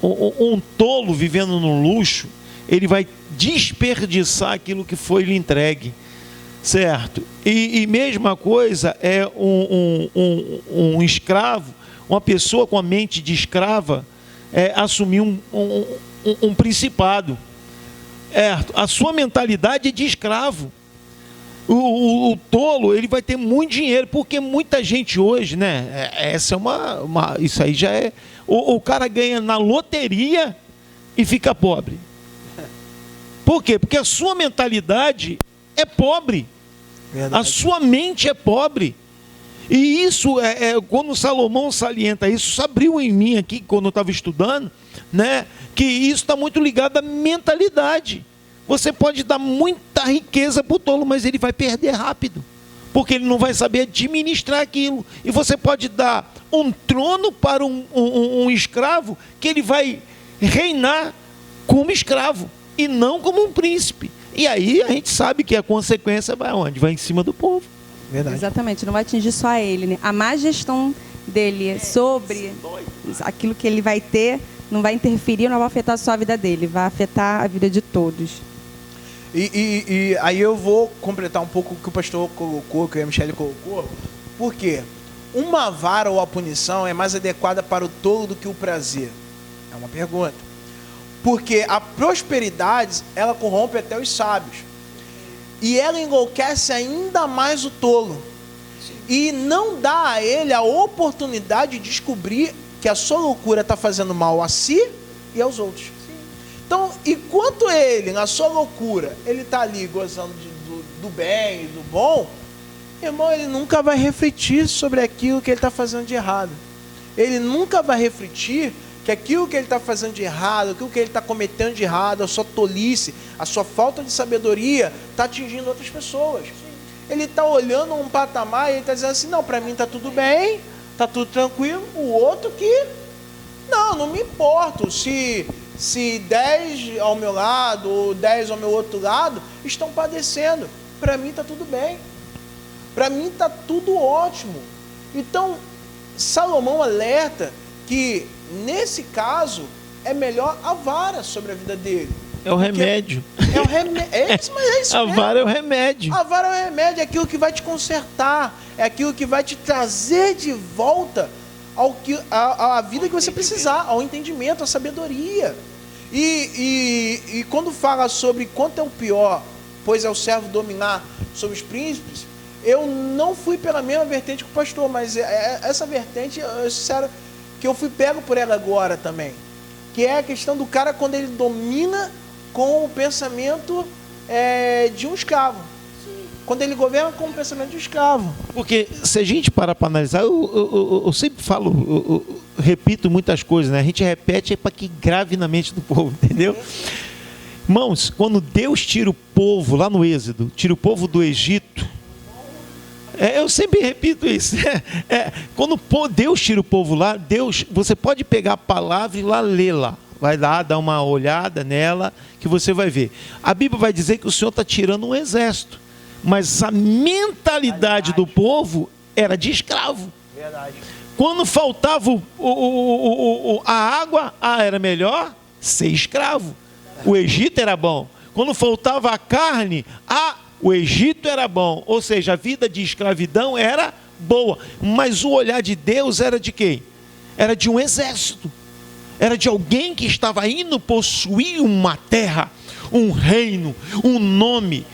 Um tolo vivendo no luxo, ele vai desperdiçar aquilo que foi lhe entregue. Certo? E mesma coisa é um escravo, uma pessoa com a mente de escrava, assumir um principado. Certo? A sua mentalidade é de escravo. O tolo, ele vai ter muito dinheiro, porque muita gente hoje, né? Essa é isso aí já é. O cara ganha na loteria e fica pobre. Por quê? Porque a sua mentalidade é pobre. Verdade. A sua mente é pobre. E isso, quando Salomão salienta isso abriu em mim aqui, quando eu estava estudando, né, que isso está muito ligado à mentalidade. Você pode dar muita riqueza para o tolo, mas ele vai perder rápido, porque ele não vai saber administrar aquilo. E você pode dar um trono para um escravo, que ele vai reinar como escravo, e não como um príncipe. E aí a gente sabe que a consequência vai onde? Vai em cima do povo. Verdade. Exatamente, não vai atingir só ele, né? A má gestão dele sobre aquilo que ele vai ter não vai interferir, não vai afetar só a vida dele, vai afetar a vida de todos. E aí eu vou completar um pouco o que o pastor colocou, que a Michele colocou. Por quê? Uma vara ou a punição é mais adequada para o tolo do que o prazer? É uma pergunta. Porque a prosperidade, ela corrompe até os sábios. E ela enlouquece ainda mais o tolo. Sim. E não dá a ele a oportunidade de descobrir que a sua loucura está fazendo mal a si e aos outros. Sim. Então, enquanto ele, na sua loucura, ele está ali gozando do bem, do bom, irmão, ele nunca vai refletir sobre aquilo que ele está fazendo de errado. Ele nunca vai refletir que aquilo que ele está fazendo de errado, aquilo que ele está cometendo de errado, a sua tolice, a sua falta de sabedoria, está atingindo outras pessoas. Sim. Ele está olhando um patamar e ele está dizendo assim, não, para mim está tudo bem, está tudo tranquilo, o outro que, não me importo, se 10 ao meu lado, ou 10 ao meu outro lado, estão padecendo, para mim está tudo bem, para mim está tudo ótimo. Então, Salomão alerta que, nesse caso, é melhor a vara sobre a vida dele. É o remédio. É o remédio. É isso a vara é o remédio. A vara é o remédio, é aquilo que vai te consertar, é aquilo que vai te trazer de volta à vida que você precisar, ao entendimento, à sabedoria. E quando fala sobre quanto é o pior, pois é o servo dominar sobre os príncipes, eu não fui pela mesma vertente que o pastor, mas essa vertente, eu sincero, que eu fui pego por ela agora também, que é a questão do cara quando ele domina com o pensamento de um escravo. Sim. Quando ele governa com o pensamento de um escravo. Porque se a gente parar para analisar, eu sempre falo, eu repito muitas coisas, né? A gente repete para que grave na mente do povo, entendeu? Irmãos, quando Deus tira o povo lá no Êxodo, tira o povo do Egito, eu sempre repito isso. Quando Deus tira o povo lá, você pode pegar a palavra e lá ler lá. Vai lá, dar uma olhada nela, que você vai ver. A Bíblia vai dizer que o Senhor está tirando um exército. Mas a mentalidade do povo era de escravo. Verdade. Quando faltava a água, era melhor ser escravo. O Egito era bom. Quando faltava a carne, o Egito era bom, ou seja, a vida de escravidão era boa, mas o olhar de Deus era de quem? Era de um exército, era de alguém que estava indo possuir uma terra, um reino, um nome,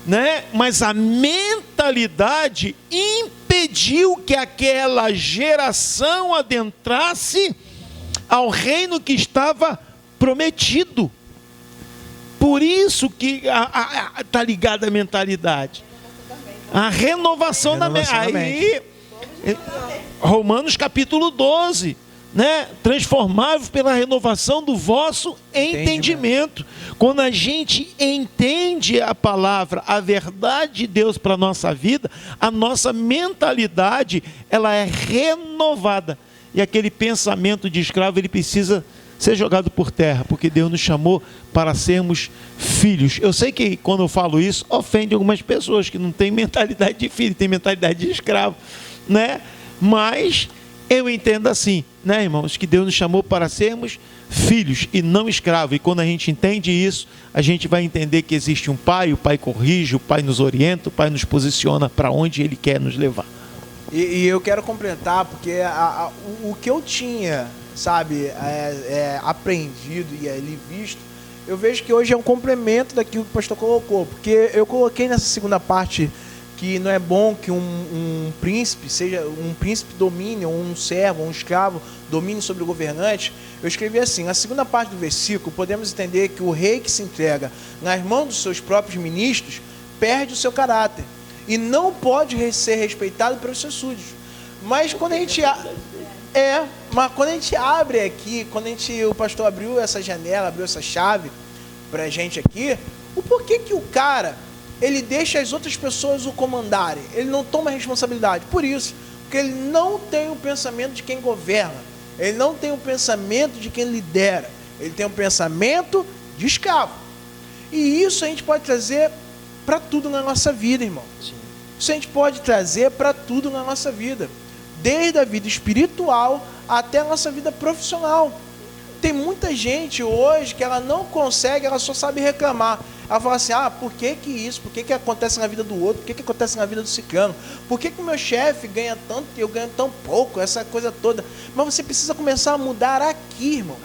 né? Mas a mentalidade impediu que aquela geração adentrasse ao reino que estava prometido. Por isso que está ligada à mentalidade. A renovação da mente. Aí Romanos capítulo 12. Né? Transformável pela renovação do vosso entendimento. Quando a gente entende a palavra, a verdade de Deus para a nossa vida, a nossa mentalidade, ela é renovada. E aquele pensamento de escravo, ele precisa ser jogado por terra, porque Deus nos chamou para sermos filhos. Eu sei que quando eu falo isso, ofende algumas pessoas que não têm mentalidade de filho, têm mentalidade de escravo, né? Mas eu entendo assim, né, irmãos, que Deus nos chamou para sermos filhos e não escravos. E quando a gente entende isso, a gente vai entender que existe um pai, o pai corrige, o pai nos orienta, o pai nos posiciona para onde ele quer nos levar. E eu quero completar, porque o que eu tinha, sabe, aprendido e ali visto, eu vejo que hoje é um complemento daquilo que o pastor colocou, porque eu coloquei nessa segunda parte que não é bom que um príncipe, seja um príncipe domine, ou um servo, ou um escravo domine sobre o governante. Eu escrevi assim, na segunda parte do versículo, podemos entender que o rei que se entrega nas mãos dos seus próprios ministros, perde o seu caráter, e não pode ser respeitado pelos seus súditos. Mas quando a gente abre aqui, o pastor abriu essa janela, abriu essa chave pra gente aqui, o porquê que o cara, ele deixa as outras pessoas o comandarem, ele não toma responsabilidade? Por isso, porque ele não tem o pensamento de quem governa, ele não tem o pensamento de quem lidera, ele tem um pensamento de escravo. E isso a gente pode trazer para tudo na nossa vida, irmão. Sim. Isso a gente pode trazer para tudo na nossa vida, desde a vida espiritual até a nossa vida profissional. Tem muita gente hoje que ela não consegue, ela só sabe reclamar. Ela fala assim, por que isso? Por que acontece na vida do outro? Por que acontece na vida do ciclano? Por que o meu chefe ganha tanto e eu ganho tão pouco? Essa coisa toda. Mas você precisa começar a mudar aqui, irmão.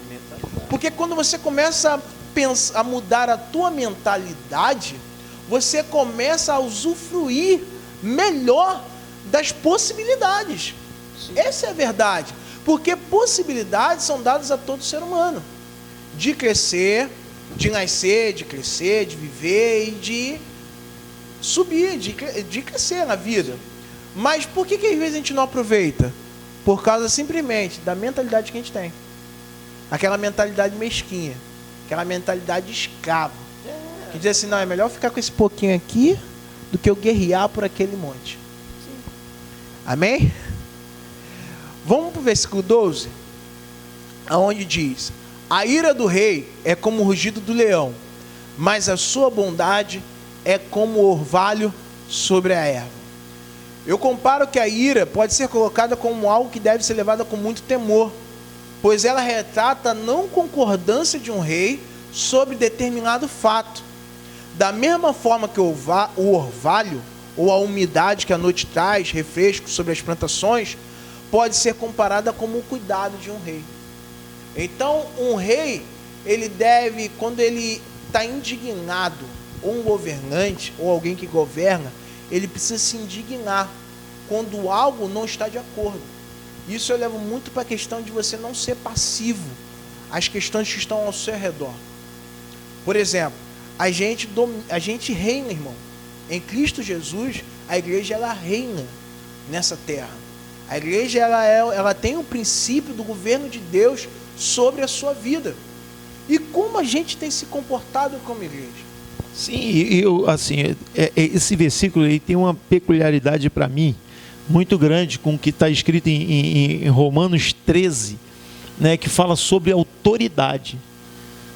Porque quando você começa a mudar a tua mentalidade, você começa a usufruir melhor das possibilidades. Sim. Essa é a verdade. Porque possibilidades são dadas a todo ser humano. De crescer, de nascer, de crescer, de viver e de subir, de crescer na vida. Mas por que às vezes a gente não aproveita? Por causa simplesmente da mentalidade que a gente tem. Aquela mentalidade mesquinha, aquela mentalidade de escravo. Que diz assim, não, é melhor ficar com esse pouquinho aqui do que eu guerrear por aquele monte. Sim. Amém? Vamos para o versículo 12, aonde diz: a ira do rei é como o rugido do leão, mas a sua bondade é como o orvalho sobre a erva. Eu comparo que a ira pode ser colocada como algo que deve ser levada com muito temor, pois ela retrata a não concordância de um rei sobre determinado fato. Da mesma forma que o orvalho, ou a umidade que a noite traz, refresco sobre as plantações, pode ser comparada como o cuidado de um rei. Então, um rei, ele deve, quando ele está indignado, ou um governante, ou alguém que governa, ele precisa se indignar quando algo não está de acordo. Isso eu levo muito para a questão de você não ser passivo às questões que estão ao seu redor. Por exemplo, a gente reina, irmão. Em Cristo Jesus, a igreja ela reina nessa terra. A igreja ela tem o princípio do governo de Deus sobre a sua vida. E como a gente tem se comportado como igreja? Sim, esse versículo aí tem uma peculiaridade para mim muito grande com o que está escrito em Romanos 13, né, que fala sobre autoridade.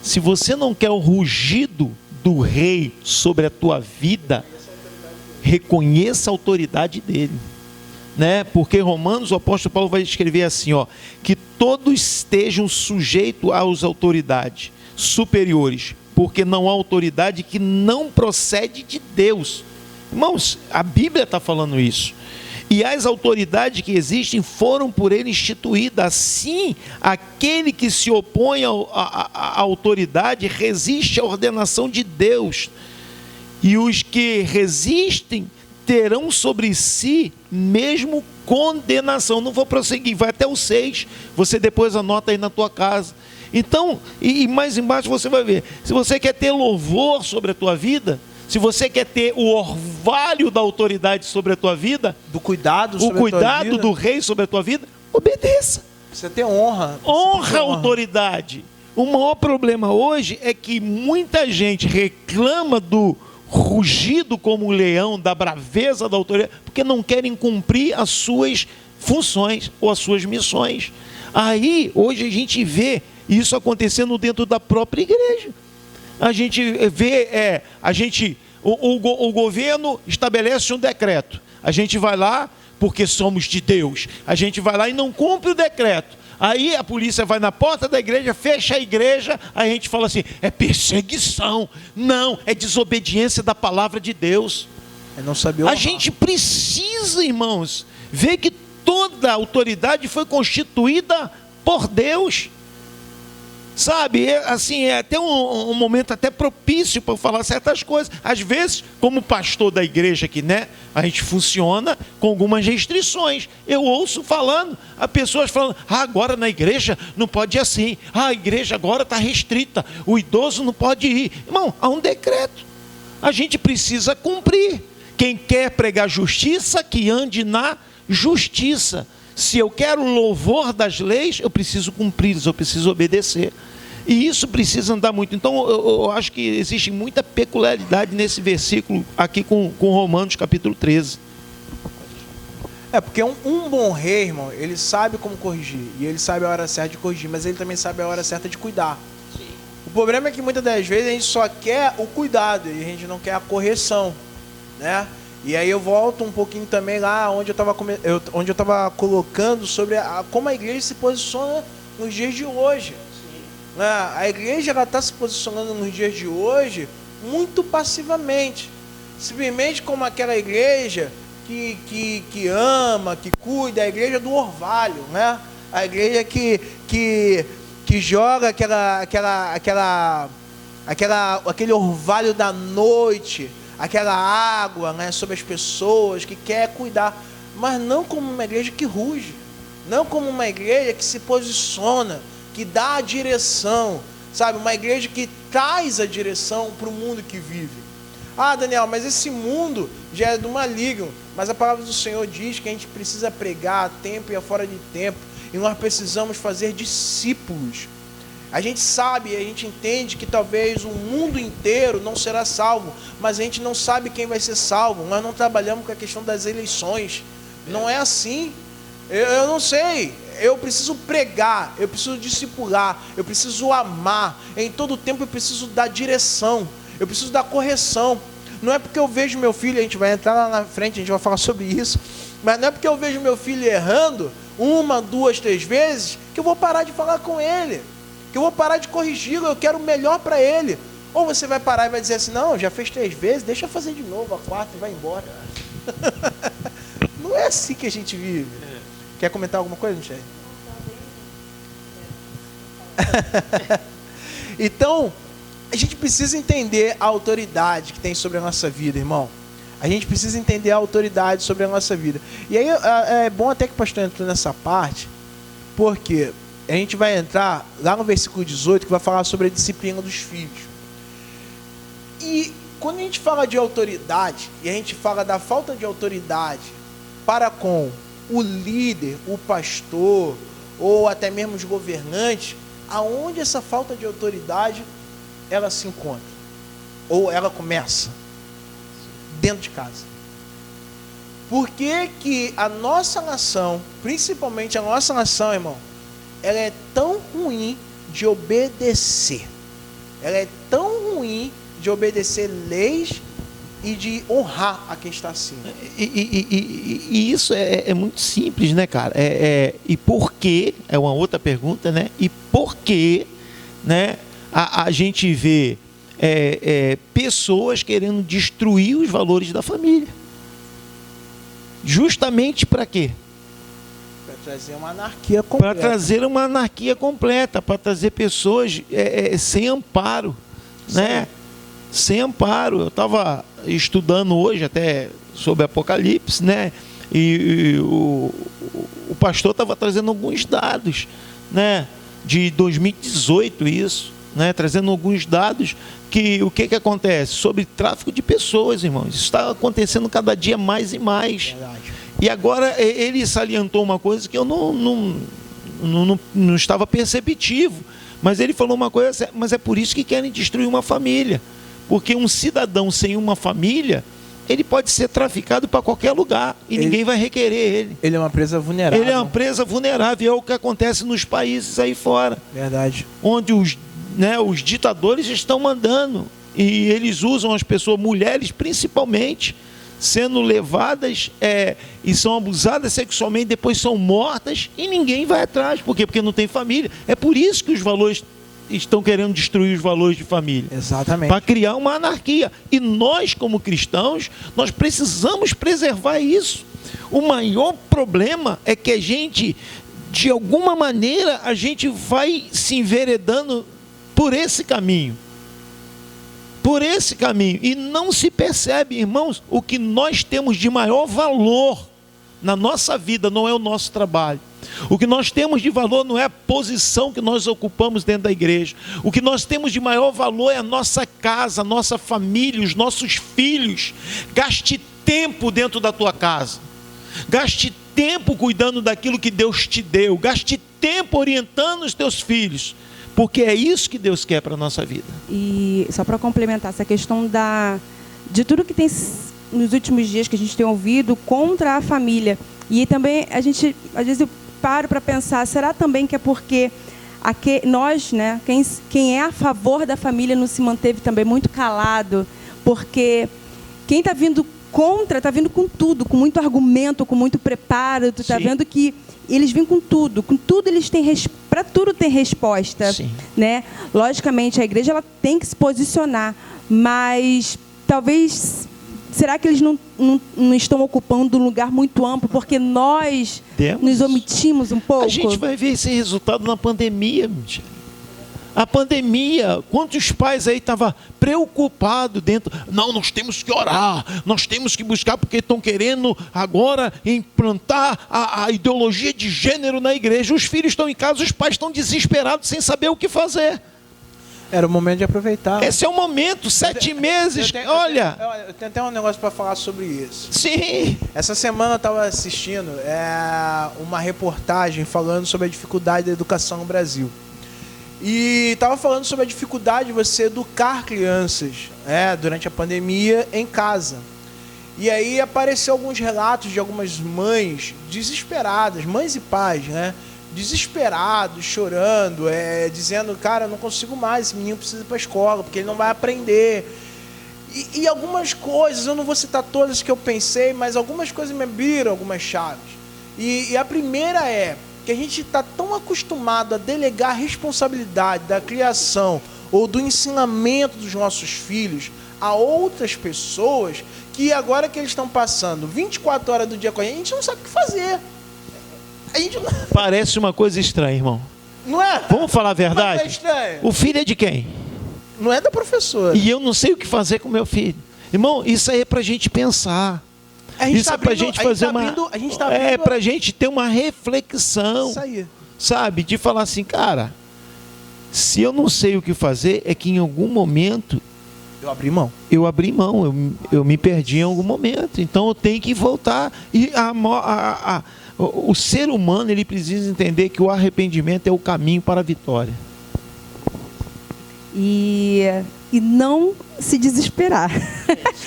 Se você não quer o rugido do rei sobre a tua vida, reconheça a autoridade dele. Né? Porque Romanos, o apóstolo Paulo vai escrever assim, que todos estejam sujeitos às autoridades superiores, porque não há autoridade que não procede de Deus. Irmãos, a Bíblia está falando isso. E as autoridades que existem foram por ele instituídas. Assim, aquele que se opõe à autoridade resiste à ordenação de Deus. E os que resistem terão sobre si mesmo condenação. Não vou prosseguir, vai até o 6, você depois anota aí na tua casa. Então, e mais embaixo você vai ver, se você quer ter louvor sobre a tua vida, se você quer ter o orvalho da autoridade sobre a tua vida, Do cuidado o sobre a tua cuidado vida. do rei sobre a tua vida, obedeça. Você tem honra. Honra a autoridade. O maior problema hoje é que muita gente reclama do rugido como um leão, da braveza da autoridade, porque não querem cumprir as suas funções ou as suas missões. Aí, hoje a gente vê isso acontecendo dentro da própria igreja. A gente vê, o governo estabelece um decreto. A gente vai lá, porque somos de Deus. A gente vai lá e não cumpre o decreto. Aí a polícia vai na porta da igreja, fecha a igreja, aí a gente fala assim, é perseguição. Não, é desobediência da palavra de Deus. É não saber A honrar. gente precisa, irmãos, ver que toda a autoridade foi constituída por Deus. Sabe, assim, é até um momento até propício para falar certas coisas. Às vezes, como pastor da igreja aqui, né, a gente funciona com algumas restrições. Eu ouço falando, as pessoas falando, agora na igreja não pode ir assim. A igreja agora está restrita, o idoso não pode ir. Irmão, há um decreto. A gente precisa cumprir. Quem quer pregar justiça, que ande na justiça. Se eu quero o louvor das leis, eu preciso cumpri-las, eu preciso obedecer. E isso precisa andar muito. Então, eu acho que existe muita peculiaridade nesse versículo aqui com Romanos capítulo 13. É, porque um bom rei, irmão, ele sabe como corrigir. E ele sabe a hora certa de corrigir, mas ele também sabe a hora certa de cuidar. Sim. O problema é que muitas das vezes a gente só quer o cuidado e a gente não quer a correção, né? E aí eu volto um pouquinho também lá onde eu estava colocando sobre como a igreja se posiciona nos dias de hoje. Né? A igreja está se posicionando nos dias de hoje muito passivamente. Simplesmente como aquela igreja que ama, que cuida, a igreja do orvalho, né? A igreja que joga aquele orvalho da noite, aquela água, né, sobre as pessoas, que quer cuidar, mas não como uma igreja que ruge, não como uma igreja que se posiciona, que dá a direção, sabe, uma igreja que traz a direção para o mundo que vive. Ah, Daniel, mas esse mundo já é do maligno, mas a palavra do Senhor diz que a gente precisa pregar a tempo e a fora de tempo, e nós precisamos fazer discípulos. A gente sabe, a gente entende que talvez o mundo inteiro não será salvo, mas a gente não sabe quem vai ser salvo. Nós não trabalhamos com a questão das eleições. Não é assim. Eu não sei. Eu preciso pregar, eu preciso discipular, eu preciso amar. Em todo tempo eu preciso dar direção, eu preciso dar correção. Não é porque eu vejo meu filho, a gente vai entrar lá na frente, a gente vai falar sobre isso, mas não é porque eu vejo meu filho errando 1, 2, 3 vezes que eu vou parar de falar com ele, que eu vou parar de corrigi-lo. Eu quero o melhor para ele. Ou você vai parar e vai dizer assim, não, já fez 3 vezes, deixa eu fazer de novo a 4ª e vai embora. Não é assim que a gente vive. Quer comentar alguma coisa, Michele? Então, a gente precisa entender a autoridade que tem sobre a nossa vida, irmão. A gente precisa entender a autoridade sobre a nossa vida. E aí é bom até que o pastor entrou nessa parte, porque a gente vai entrar lá no versículo 18, que vai falar sobre a disciplina dos filhos. E quando a gente fala de autoridade, e a gente fala da falta de autoridade para com o líder, o pastor, ou até mesmo os governantes, aonde essa falta de autoridade ela se encontra? Ou ela começa? Dentro de casa. Por que que a nossa nação, principalmente a nossa nação, irmão, ela é tão ruim de obedecer? Ela é tão ruim de obedecer leis e de honrar a quem está acima. E isso é muito simples, né, cara? E por que, é uma outra pergunta, né? E por que, né, a gente vê pessoas querendo destruir os valores da família? Justamente para quê? Para trazer uma anarquia completa. Para trazer uma anarquia completa, para trazer pessoas sem amparo, né? Sem amparo. Eu estava estudando hoje até sobre Apocalipse, né? E o pastor estava trazendo alguns dados, né? De 2018 isso. né, trazendo alguns dados que o que acontece sobre tráfico de pessoas, irmãos. Isso está acontecendo cada dia mais e mais. Verdade. E agora ele salientou uma coisa que eu não estava perceptivo, mas ele falou uma coisa, mas é por isso que querem destruir uma família, porque um cidadão sem uma família, ele pode ser traficado para qualquer lugar e ninguém vai requerer ele. Ele é uma presa vulnerável. Ele é uma presa vulnerável, é o que acontece nos países aí fora. Verdade. Onde os ditadores estão mandando e eles usam as pessoas, mulheres principalmente, sendo levadas e são abusadas sexualmente, depois são mortas e ninguém vai atrás. Por quê? Porque não tem família. É por isso que os valores estão querendo destruir os valores de família. Exatamente. Para criar uma anarquia. E nós, como cristãos, nós precisamos preservar isso. O maior problema é que a gente, de alguma maneira, a gente vai se enveredando por esse caminho. Por esse caminho. E não se percebe, irmãos, o que nós temos de maior valor na nossa vida não é o nosso trabalho. O que nós temos de valor não é a posição que nós ocupamos dentro da igreja. O que nós temos de maior valor é a nossa casa, a nossa família, os nossos filhos. Gaste tempo dentro da tua casa. Gaste tempo cuidando daquilo que Deus te deu. Gaste tempo orientando os teus filhos. Porque é isso que Deus quer para a nossa vida. E só para complementar essa questão de tudo que tem nos últimos dias que a gente tem ouvido contra a família. E também a gente, às vezes eu paro para pensar, será também que é porque nós, né, quem é a favor da família não se manteve também muito calado? Porque quem está vindo contra, está vindo com tudo, com muito argumento, com muito preparo. Tu está vendo que eles vêm com tudo eles têm para tudo tem resposta. Sim. Né? Logicamente a igreja ela tem que se posicionar, mas talvez, será que eles não estão ocupando um lugar muito amplo porque nós nos omitimos um pouco? A gente vai ver esse resultado na pandemia, Michele. A pandemia, quantos pais aí estavam preocupados dentro? Não, nós temos que orar, nós temos que buscar, porque estão querendo agora implantar a ideologia de gênero na igreja. Os filhos estão em casa, os pais estão desesperados, sem saber o que fazer. Era o momento de aproveitar. Esse é o momento, 7 meses. Eu tenho até um negócio para falar sobre isso. Sim. Essa semana eu estava assistindo uma reportagem falando sobre a dificuldade da educação no Brasil. E estava falando sobre a dificuldade de você educar crianças durante a pandemia em casa. E aí apareceu alguns relatos de algumas mães desesperadas, mães e pais, né? Desesperados, chorando, dizendo, cara, eu não consigo mais, esse menino precisa ir para a escola, porque ele não vai aprender. E algumas coisas, eu não vou citar todas que eu pensei, mas algumas coisas me abriram algumas chaves. E a primeira é que a gente está tão acostumado a delegar a responsabilidade da criação ou do ensinamento dos nossos filhos a outras pessoas, que agora que eles estão passando 24 horas do dia com a gente não sabe o que fazer. A gente não... Parece uma coisa estranha, irmão. Não é? Vamos falar a verdade? Não é estranho. O filho é de quem? Não é da professora. E eu não sei o que fazer com meu filho. Irmão, isso aí é para a gente pensar. Isso é para a gente fazer é para a gente ter uma reflexão. Isso aí. Sabe? De falar assim, cara, se eu não sei o que fazer, é que em algum momento eu abri mão. Eu me perdi em algum momento. Então eu tenho que voltar. E o ser humano, ele precisa entender que o arrependimento é o caminho para a vitória. E não se desesperar.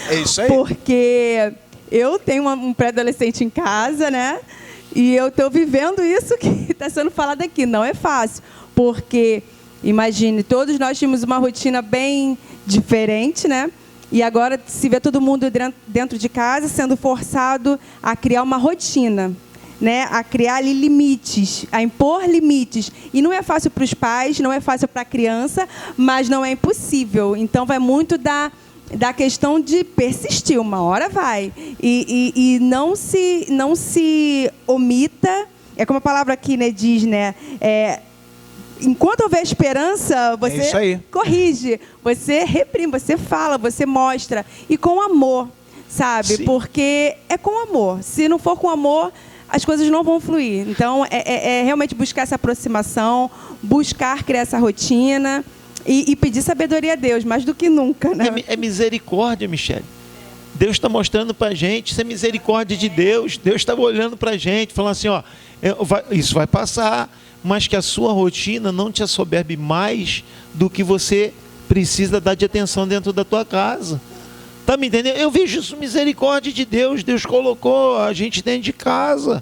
É isso aí. Porque eu tenho um pré-adolescente em casa, né? E eu estou vivendo isso que está sendo falado aqui. Não é fácil, porque, imagine, todos nós tínhamos uma rotina bem diferente, né? E agora se vê todo mundo dentro de casa sendo forçado a criar uma rotina, né? A criar ali limites, a impor limites. E não é fácil para os pais, não é fácil para a criança, mas não é impossível. Então vai muito da questão de persistir, uma hora vai. E não se omita, é como a palavra aqui, né, diz, né? Enquanto houver esperança, você corrige, você reprime, você fala, você mostra. E com amor, sabe? Sim. Porque é com amor. Se não for com amor, as coisas não vão fluir. Então, é realmente buscar essa aproximação, buscar criar essa rotina. E pedir sabedoria a Deus, mais do que nunca, né? É misericórdia, Michele. Deus está mostrando para a gente, isso é misericórdia de Deus. Deus estava olhando para a gente, falando assim, ó, isso vai passar, mas que a sua rotina não te assoberbe mais do que você precisa dar de atenção dentro da tua casa. Tá me entendendo? Eu vejo isso, misericórdia de Deus. Deus colocou a gente dentro de casa.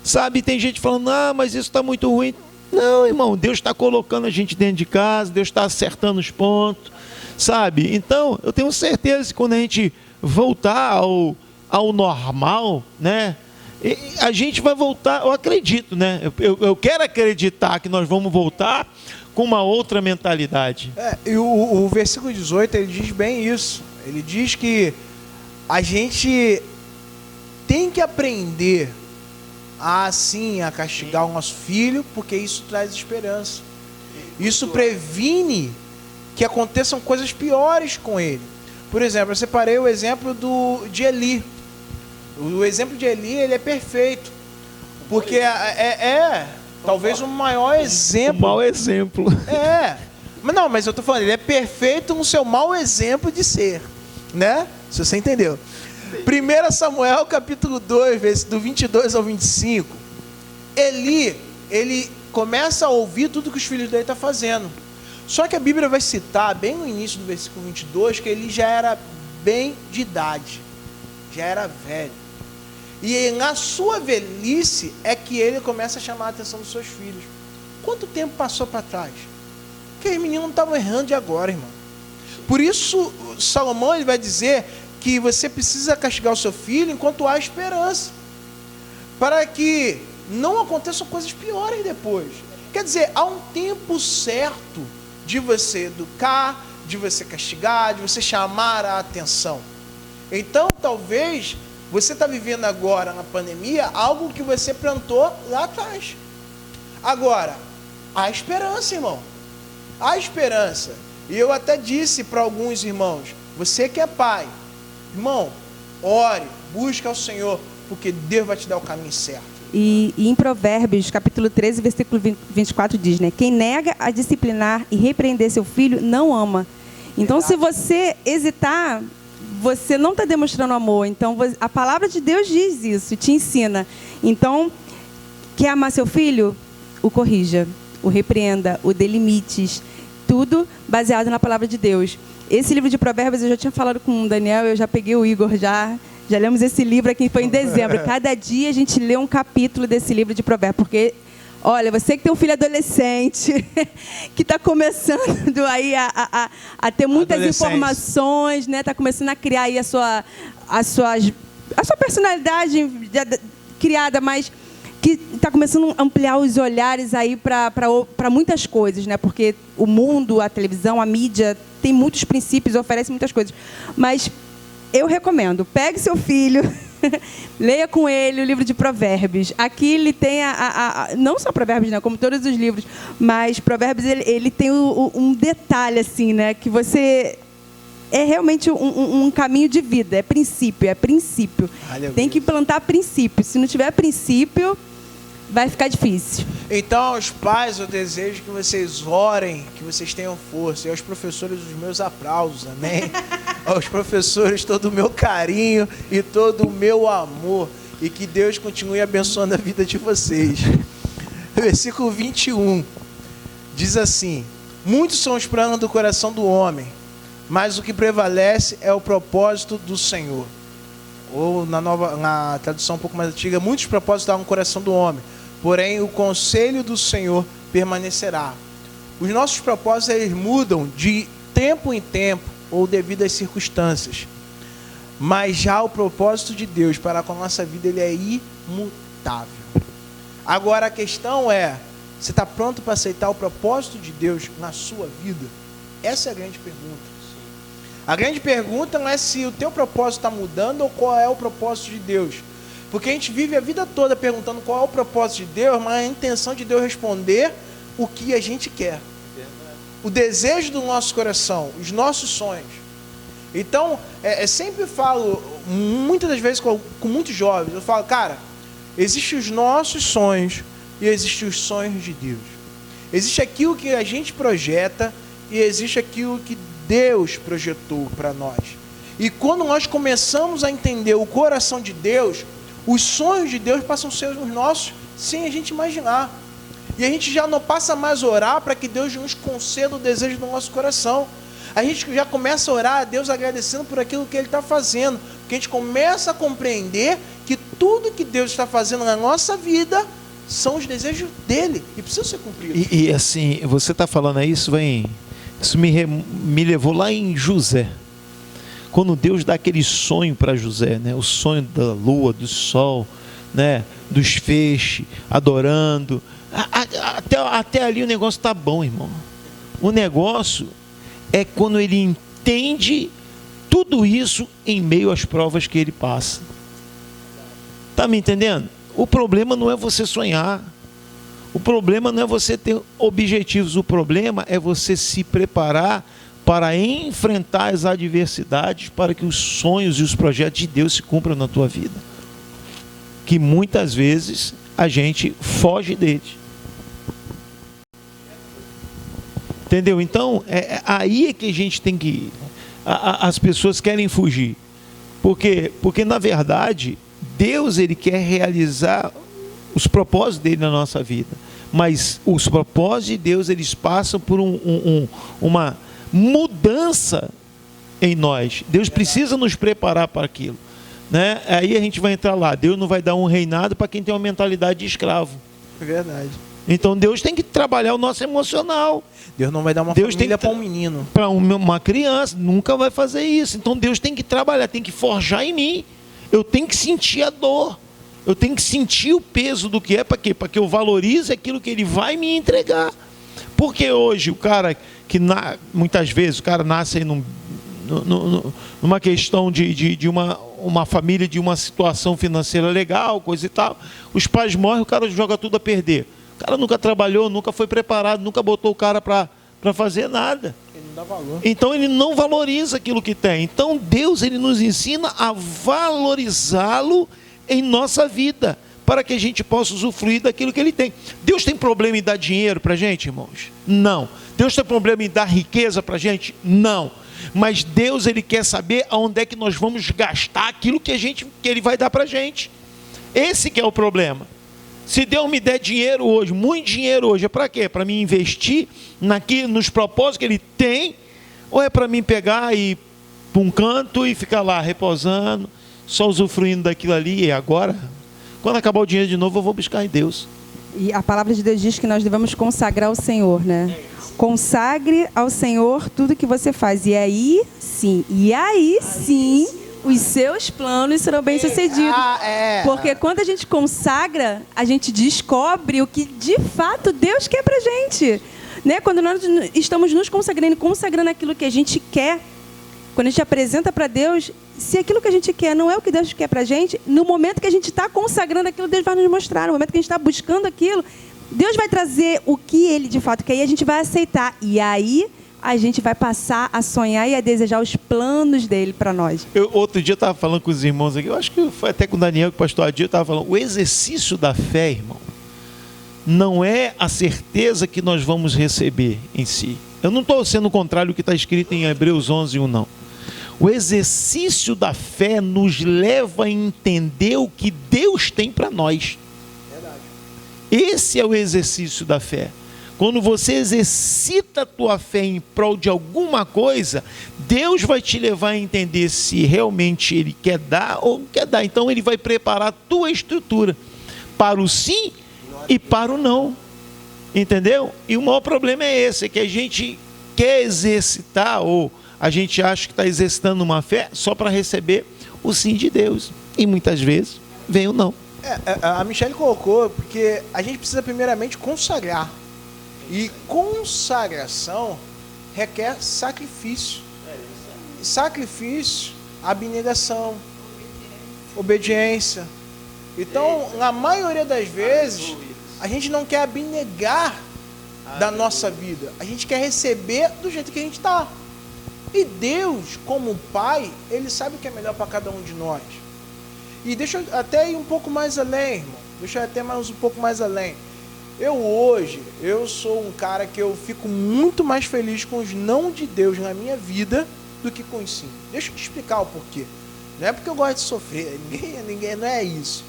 Sabe, tem gente falando, mas isso está muito ruim. Não, irmão, Deus está colocando a gente dentro de casa, Deus está acertando os pontos, sabe? Então, eu tenho certeza que quando a gente voltar ao normal, né? A gente vai voltar, eu acredito, né? Eu quero acreditar que nós vamos voltar com uma outra mentalidade. E o versículo 18, ele diz bem isso. Ele diz que a gente tem que aprender a castigar o nosso filho, porque isso traz esperança. Isso previne que aconteçam coisas piores com ele. Por exemplo, eu separei o exemplo de Eli. O exemplo de Eli, ele é perfeito. Porque talvez o maior exemplo. Um mau exemplo. Mas eu estou falando, ele é perfeito no seu mau exemplo de ser. Né? Se você entendeu. 1 Samuel, capítulo 2, do 22 ao 25. Eli, ele começa a ouvir tudo que os filhos dele estão fazendo. Só que a Bíblia vai citar, bem no início do versículo 22, que ele já era bem de idade. Já era velho. E na sua velhice é que ele começa a chamar a atenção dos seus filhos. Quanto tempo passou para trás? Que os meninos não estavam errando de agora, irmão. Por isso, Salomão ele vai dizer que você precisa castigar o seu filho enquanto há esperança, para que não aconteçam coisas piores depois. Quer dizer, há um tempo certo de você educar, de você castigar, de você chamar a atenção. Então, talvez, você está vivendo agora na pandemia algo que você plantou lá atrás. Agora, há esperança, irmão. Há esperança. E eu até disse para alguns irmãos, você que é pai, irmão, ore, busque ao Senhor, porque Deus vai te dar o caminho certo. E em Provérbios, capítulo 13, versículo 24, diz, né? Quem nega a disciplinar e repreender seu filho, não ama. Então, se você hesitar, você não está demonstrando amor. Então, a palavra de Deus diz isso, te ensina. Então, quer amar seu filho? O corrija, o repreenda, o dê limites. Tudo baseado na palavra de Deus. Esse livro de Provérbios, eu já tinha falado com o Daniel, eu já peguei o Igor, já lemos esse livro aqui, foi em dezembro. Cada dia a gente lê um capítulo desse livro de Provérbios, porque, olha, você que tem um filho adolescente, que está começando aí a ter muitas informações, né? Está começando a criar aí a sua personalidade criada, mas que está começando a ampliar os olhares aí para muitas coisas, né? Porque o mundo, a televisão, a mídia tem muitos princípios, oferece muitas coisas. Mas eu recomendo, pegue seu filho, leia com ele o livro de Provérbios. Aqui ele tem não só Provérbios, né? Como todos os livros, mas Provérbios ele tem um detalhe assim, né? Que você é realmente um caminho de vida, é princípio. Tem que implantar princípio. Se não tiver princípio, vai ficar difícil. Então, aos pais, eu desejo que vocês orem, que vocês tenham força. E aos professores, os meus aplausos, amém? Aos professores, todo o meu carinho e todo o meu amor. E que Deus continue abençoando a vida de vocês. Versículo 21 diz assim: muitos são os planos do coração do homem, mas o que prevalece é o propósito do Senhor. Ou na tradução um pouco mais antiga, muitos propósitos dão no coração do homem, porém o conselho do Senhor permanecerá. Os nossos propósitos eles mudam de tempo em tempo ou devido às circunstâncias, mas já o propósito de Deus para com a nossa vida ele é imutável. Agora a questão é, você está pronto para aceitar o propósito de Deus na sua vida? Essa é a grande pergunta. A grande pergunta não é se o teu propósito está mudando ou qual é o propósito de Deus. Porque a gente vive a vida toda perguntando qual é o propósito de Deus, mas a intenção de Deus responder o que a gente quer. O desejo do nosso coração, os nossos sonhos. Então, sempre falo, muitas das vezes com muitos jovens, eu falo, cara, existem os nossos sonhos e existem os sonhos de Deus. Existe aquilo que a gente projeta e existe aquilo que Deus projetou para nós. E quando nós começamos a entender o coração de Deus, os sonhos de Deus passam a ser os nossos sem a gente imaginar. E a gente já não passa mais a orar para que Deus nos conceda o desejo do nosso coração. A gente já começa a orar a Deus agradecendo por aquilo que Ele está fazendo. Porque a gente começa a compreender que tudo que Deus está fazendo na nossa vida são os desejos dEle e precisam ser cumpridos. E assim, você está falando aí, isso me levou lá em José. Quando Deus dá aquele sonho para José, né? O sonho da lua, do sol, né? Dos feixes, adorando. Até ali o negócio está bom, irmão. O negócio é quando ele entende tudo isso em meio às provas que ele passa. Está me entendendo? O problema não é você sonhar. O problema não é você ter objetivos. O problema é você se preparar para enfrentar as adversidades, para que os sonhos e os projetos de Deus se cumpram na tua vida. Que muitas vezes a gente foge deles. Entendeu? Então, aí é que a gente tem que ir. As pessoas querem fugir. Porque na verdade, Deus ele quer realizar os propósitos dele na nossa vida. Mas os propósitos de Deus, eles passam por uma mudança em nós. Deus precisa nos preparar para aquilo, né? Aí a gente vai entrar lá. Deus não vai dar um reinado para quem tem uma mentalidade de escravo. É verdade. Então Deus tem que trabalhar o nosso emocional. Deus não vai dar uma família para um menino. Para uma criança, nunca vai fazer isso. Então Deus tem que trabalhar, tem que forjar em mim. Eu tenho que sentir a dor. Eu tenho que sentir o peso do que é. Para quê? Para que eu valorize aquilo que Ele vai me entregar. Porque hoje o cara que muitas vezes o cara nasce aí numa questão de uma família, de uma situação financeira legal, coisa e tal. Os pais morrem, o cara joga tudo a perder. O cara nunca trabalhou, nunca foi preparado, nunca botou o cara para fazer nada. Ele não dá valor. Então ele não valoriza aquilo que tem. Então Deus ele nos ensina a valorizá-lo em nossa vida, para que a gente possa usufruir daquilo que Ele tem. Deus tem problema em dar dinheiro para a gente, irmãos? Não. Deus tem problema em dar riqueza para a gente? Não. Mas Deus ele quer saber aonde é que nós vamos gastar aquilo que Ele vai dar para a gente. Esse que é o problema. Se Deus me der dinheiro hoje, muito dinheiro hoje, é para quê? Para mim investir nos propósitos que Ele tem? Ou é para mim pegar e ir para um canto e ficar lá reposando, só usufruindo daquilo ali? E agora, quando acabar o dinheiro de novo, eu vou buscar em Deus. E a palavra de Deus diz que nós devemos consagrar ao Senhor, né? Consagre ao Senhor tudo que você faz. E aí sim, os seus planos serão bem-sucedidos. Porque quando a gente consagra, a gente descobre o que de fato Deus quer pra gente. Né? Quando nós estamos nos consagrando aquilo que a gente quer, quando a gente apresenta para Deus, se aquilo que a gente quer não é o que Deus quer para a gente, no momento que a gente está consagrando aquilo, Deus vai nos mostrar. No momento que a gente está buscando aquilo, Deus vai trazer o que Ele de fato quer e a gente vai aceitar. E aí a gente vai passar a sonhar e a desejar os planos dEle para nós. Outro dia eu estava falando com os irmãos aqui, eu acho que foi até com o Daniel, que o pastor Adir, eu estava falando, o exercício da fé, irmão, não é a certeza que nós vamos receber em si. Eu não estou sendo contrário ao que está escrito em Hebreus 11:1, não. O exercício da fé nos leva a entender o que Deus tem para nós. Verdade. Esse é o exercício da fé. Quando você exercita a tua fé em prol de alguma coisa, Deus vai te levar a entender se realmente Ele quer dar ou não quer dar. Então Ele vai preparar a tua estrutura para o sim e para o não. Entendeu? E o maior problema é esse, é que a gente quer exercitar ou a gente acha que está exercitando uma fé só para receber o sim de Deus. E muitas vezes vem o não. A Michelle colocou, porque a gente precisa primeiramente consagrar. E consagração requer sacrifício. Sacrifício, abnegação, obediência. Então, na maioria das vezes, a gente não quer abnegar da nossa vida. A gente quer receber do jeito que a gente está. E Deus, como Pai, Ele sabe o que é melhor para cada um de nós. E deixa eu até ir um pouco mais além, irmão. Deixa eu até mais um pouco mais além. Eu sou um cara que eu fico muito mais feliz com os não de Deus na minha vida do que com os sim. Deixa eu te explicar o porquê. Não é porque eu gosto de sofrer, ninguém não é isso.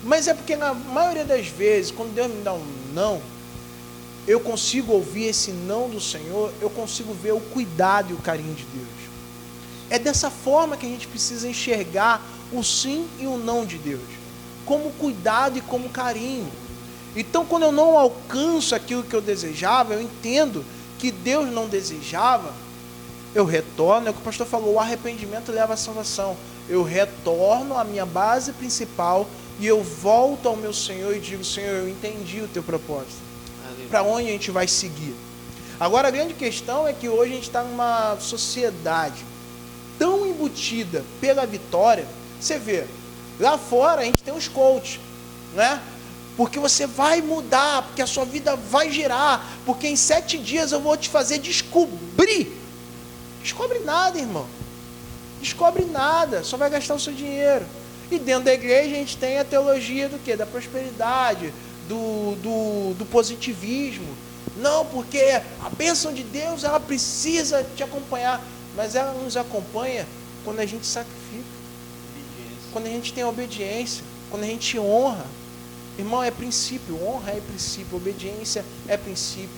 Mas é porque na maioria das vezes, quando Deus me dá um não, eu consigo ouvir esse não do Senhor, eu consigo ver o cuidado e o carinho de Deus. É dessa forma que a gente precisa enxergar o sim e o não de Deus, como cuidado e como carinho. Então, quando eu não alcanço aquilo que eu desejava, eu entendo que Deus não desejava, eu retorno, é o que o pastor falou, o arrependimento leva à salvação. Eu retorno à minha base principal e eu volto ao meu Senhor e digo, Senhor, eu entendi o teu propósito. Para onde a gente vai seguir? Agora, a grande questão é que hoje a gente está numa sociedade tão embutida pela vitória. Você vê, lá fora a gente tem os coaches, né? Porque você vai mudar, porque a sua vida vai girar, porque em 7 dias eu vou te fazer descobrir. Descobre nada, irmão. Descobre nada, só vai gastar o seu dinheiro. E dentro da igreja a gente tem a teologia do quê? Da prosperidade, do positivismo. Não, porque a bênção de Deus, ela precisa te acompanhar. Mas ela nos acompanha quando a gente sacrifica. Quando a gente tem obediência. Quando a gente honra. Irmão, é princípio. Honra é princípio. Obediência é princípio.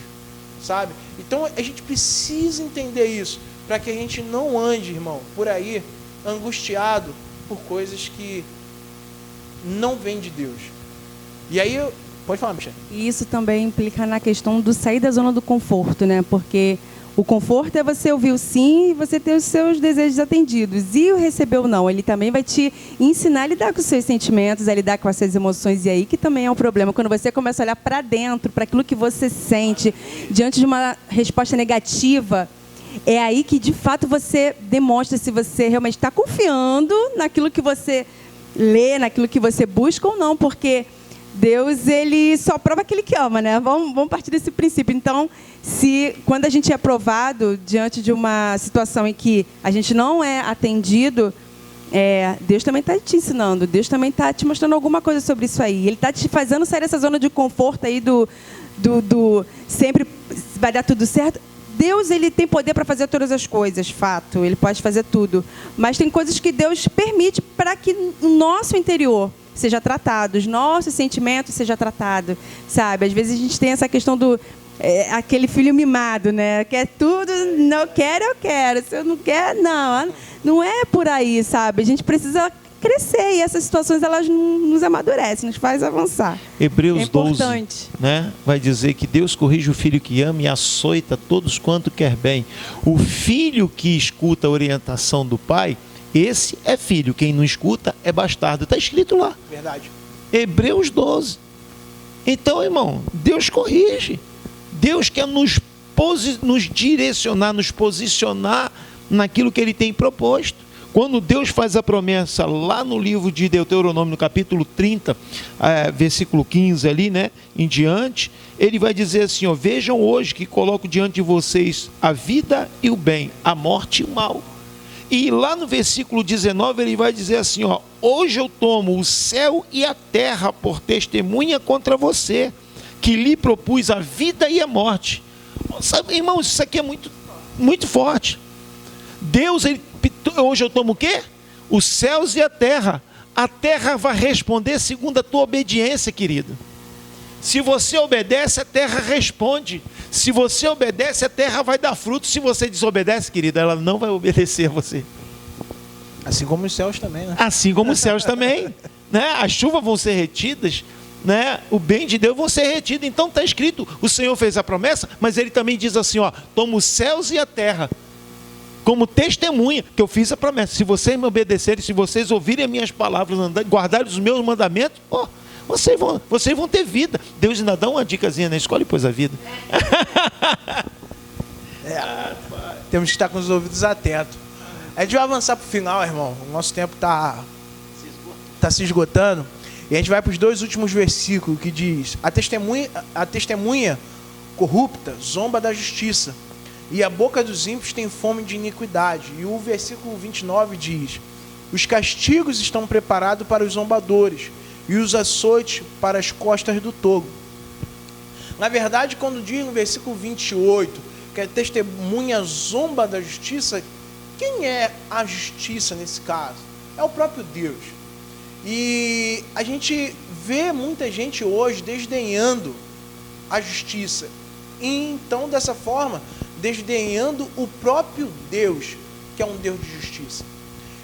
Sabe? Então a gente precisa entender isso. Para que a gente não ande, irmão, por aí, angustiado por coisas que não vêm de Deus. E aí, pode falar, Michele. E isso também implica na questão do sair da zona do conforto, né? Porque o conforto é você ouvir o sim e você ter os seus desejos atendidos. E o receber o não, ele também vai te ensinar a lidar com os seus sentimentos, a lidar com as suas emoções. E aí que também é um problema. Quando você começa a olhar para dentro, para aquilo que você sente, diante de uma resposta negativa, é aí que, de fato, você demonstra se você realmente está confiando naquilo que você lê, naquilo que você busca ou não, porque Deus, ele só prova aquele que ama, né? Vamos partir desse princípio. Então, quando a gente é provado diante de uma situação em que a gente não é atendido, Deus também está te ensinando, Deus também está te mostrando alguma coisa sobre isso aí. Ele está te fazendo sair dessa zona de conforto aí do sempre vai dar tudo certo. Deus, ele tem poder para fazer todas as coisas, fato, ele pode fazer tudo. Mas tem coisas que Deus permite para que o nosso interior seja tratado, os nossos sentimentos sejam tratados, sabe? Às vezes a gente tem essa questão do aquele filho mimado, né? Quer tudo, não quero, eu quero. Se eu não quero, não. Não é por aí, sabe? A gente precisa crescer e essas situações, elas nos amadurecem, nos faz avançar. Hebreus 12, né, vai dizer que Deus corrige o filho que ama e açoita todos quanto quer bem. O filho que escuta a orientação do pai, esse é filho. Quem não escuta é bastardo. Está escrito lá. Verdade. Hebreus 12. Então, irmão, Deus corrige. Deus quer nos direcionar, nos posicionar naquilo que Ele tem proposto. Quando Deus faz a promessa lá no livro de Deuteronômio, no capítulo 30, versículo 15 ali, né, em diante, Ele vai dizer assim, ó, vejam hoje que coloco diante de vocês a vida e o bem, a morte e o mal. E lá no versículo 19 ele vai dizer assim, ó, hoje eu tomo o céu e a terra por testemunha contra você, que lhe propus a vida e a morte. Sabe, irmãos, isso aqui é muito, muito forte. Deus, hoje eu tomo o quê? Os céus e a terra. A terra vai responder segundo a tua obediência, querido. Se você obedece, a terra responde. Se você obedece, a terra vai dar fruto. Se você desobedece, querido, ela não vai obedecer a você. Assim como os céus também, né? Assim como os céus também, né? As chuvas vão ser retidas, né? O bem de Deus vão ser retido. Então está escrito, o Senhor fez a promessa, mas Ele também diz assim, ó, toma os céus e a terra como testemunha que eu fiz a promessa. Se vocês me obedecerem, se vocês ouvirem as minhas palavras, guardarem os meus mandamentos, ó, vocês vão ter vida. Deus ainda dá uma dicasinha, né? Escolhe, pois, a vida. Temos que estar com os ouvidos atentos. A gente vai avançar para o final, irmão. O nosso tempo está se esgotando. E a gente vai para os 2 últimos versículos, que diz, a testemunha corrupta zomba da justiça, e a boca dos ímpios tem fome de iniquidade. E o versículo 29 diz, os castigos estão preparados para os zombadores, e os açoites para as costas do tolo. Na verdade, quando diz no versículo 28, que a testemunha zomba da justiça, quem é a justiça nesse caso? É o próprio Deus. E a gente vê muita gente hoje desdenhando a justiça. E então, dessa forma, desdenhando o próprio Deus, que é um Deus de justiça.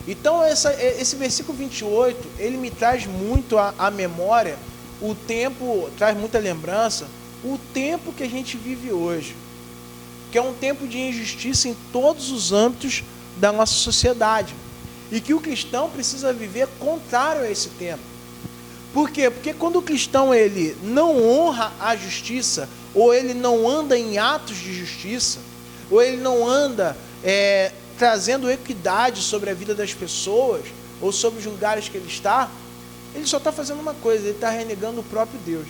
Então, esse versículo 28, ele me traz muito à memória o tempo, traz muita lembrança, o tempo que a gente vive hoje, que é um tempo de injustiça em todos os âmbitos da nossa sociedade, e que o cristão precisa viver contrário a esse tempo. Por quê? Porque quando o cristão ele não honra a justiça, ou ele não anda em atos de justiça, ou ele não anda trazendo equidade sobre a vida das pessoas, ou sobre os lugares que ele só está fazendo uma coisa, ele está renegando o próprio Deus.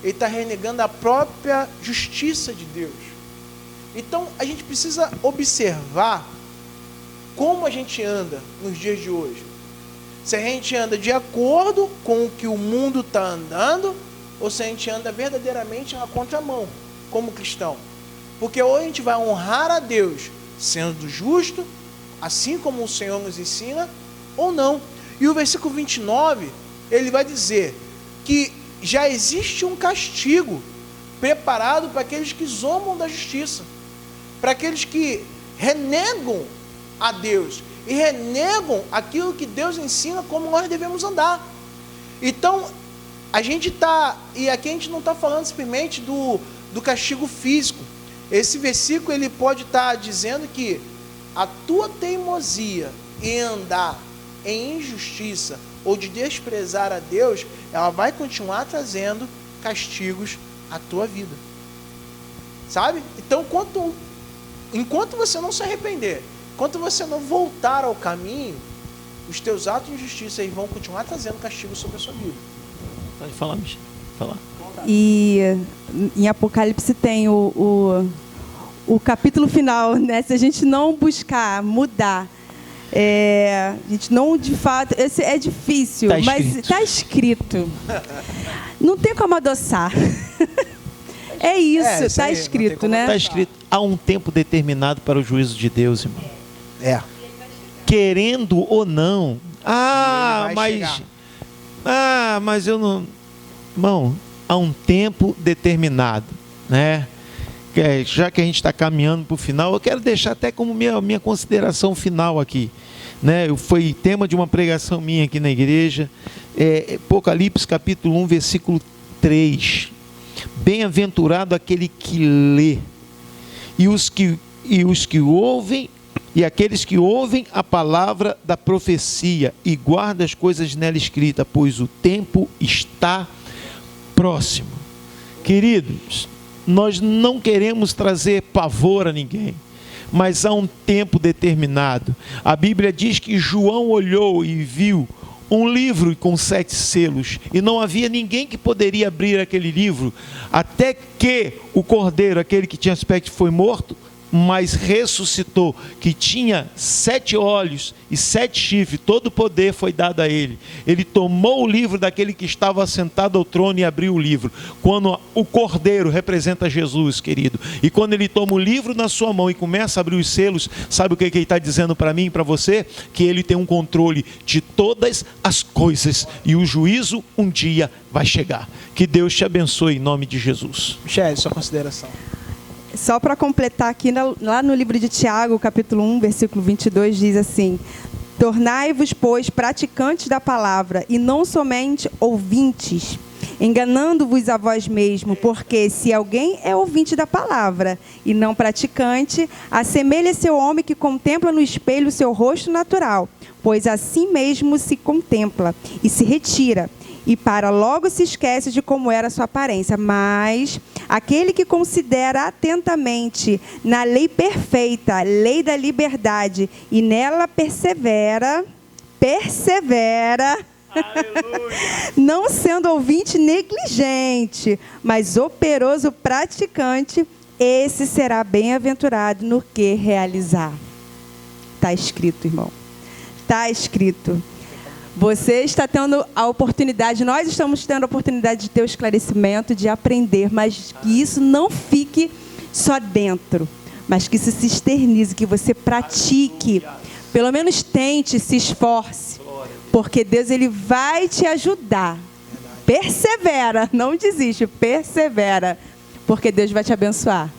Ele está renegando a própria justiça de Deus. Então, a gente precisa observar como a gente anda nos dias de hoje. Se a gente anda de acordo com o que o mundo está andando, ou se a gente anda verdadeiramente na contramão, como cristão. Porque ou a gente vai honrar a Deus sendo justo, assim como o Senhor nos ensina, ou não. E o versículo 29, ele vai dizer que já existe um castigo preparado para aqueles que zombam da justiça, para aqueles que renegam a Deus e renegam aquilo que Deus ensina como nós devemos andar. Então, a gente está, e aqui a gente não está falando simplesmente do castigo físico. Esse versículo ele pode estar dizendo que a tua teimosia em andar em injustiça ou de desprezar a Deus, ela vai continuar trazendo castigos à tua vida. Sabe? Então, enquanto você não se arrepender, enquanto você não voltar ao caminho, os teus atos de injustiça eles vão continuar trazendo castigo sobre a sua vida. Pode falar, Michel. Falar. E em Apocalipse tem o capítulo final, né? Se a gente não buscar mudar, a gente não, de fato, é difícil, mas está escrito. Não tem como adoçar. É isso, está escrito, né? Está escrito, há um tempo determinado para o juízo de Deus, irmão. Querendo ou não. Mas eu não... Irmão, há um tempo determinado, né? Já que a gente está caminhando para o final, eu quero deixar até como minha consideração final aqui, né? Foi tema de uma pregação minha aqui na igreja, Apocalipse capítulo 1, versículo 3. Bem-aventurado aquele que lê, e os que ouvem, e aqueles que ouvem a palavra da profecia e guardam as coisas nela escritas, pois o tempo está próximo. Queridos, nós não queremos trazer pavor a ninguém, mas há um tempo determinado. A Bíblia diz que João olhou e viu um livro com 7 selos, e não havia ninguém que poderia abrir aquele livro, até que o cordeiro, aquele que tinha aspecto foi morto, mas ressuscitou, que tinha 7 olhos e 7 chifres, todo o poder foi dado a ele. Ele tomou o livro daquele que estava assentado ao trono e abriu o livro. Quando o cordeiro representa Jesus, querido, e quando ele toma o livro na sua mão e começa a abrir os selos, sabe o que ele está dizendo para mim e para você? Que ele tem um controle de todas as coisas, e o juízo um dia vai chegar. Que Deus te abençoe em nome de Jesus. Michel, sua consideração. Só para completar aqui, lá no livro de Tiago, capítulo 1, versículo 22, diz assim: tornai-vos, pois, praticantes da palavra, e não somente ouvintes, enganando-vos a vós mesmo, porque se alguém é ouvinte da palavra e não praticante, assemelha-se ao homem que contempla no espelho o seu rosto natural, pois assim mesmo se contempla e se retira, e para logo se esquece de como era a sua aparência. Mas aquele que considera atentamente na lei perfeita, lei da liberdade, e nela persevera, não sendo ouvinte negligente, mas operoso praticante, esse será bem-aventurado no que realizar. Está escrito, irmão. Está escrito. Você está tendo a oportunidade, nós estamos tendo a oportunidade de ter o esclarecimento, de aprender, mas que isso não fique só dentro, mas que isso se externize, que você pratique, pelo menos tente, se esforce, porque Deus ele vai te ajudar. Persevera, não desiste, persevera, porque Deus vai te abençoar.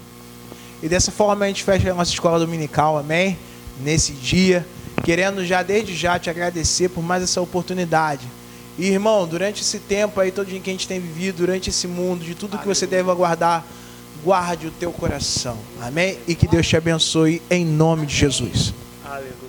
E dessa forma a gente fecha a nossa escola dominical, amém? Nesse dia, querendo já desde já te agradecer por mais essa oportunidade. E irmão, durante esse tempo aí, todo dia que a gente tem vivido, durante esse mundo, de tudo que você deve aguardar, guarde o teu coração, amém? E que Deus te abençoe em nome de Jesus. Aleluia.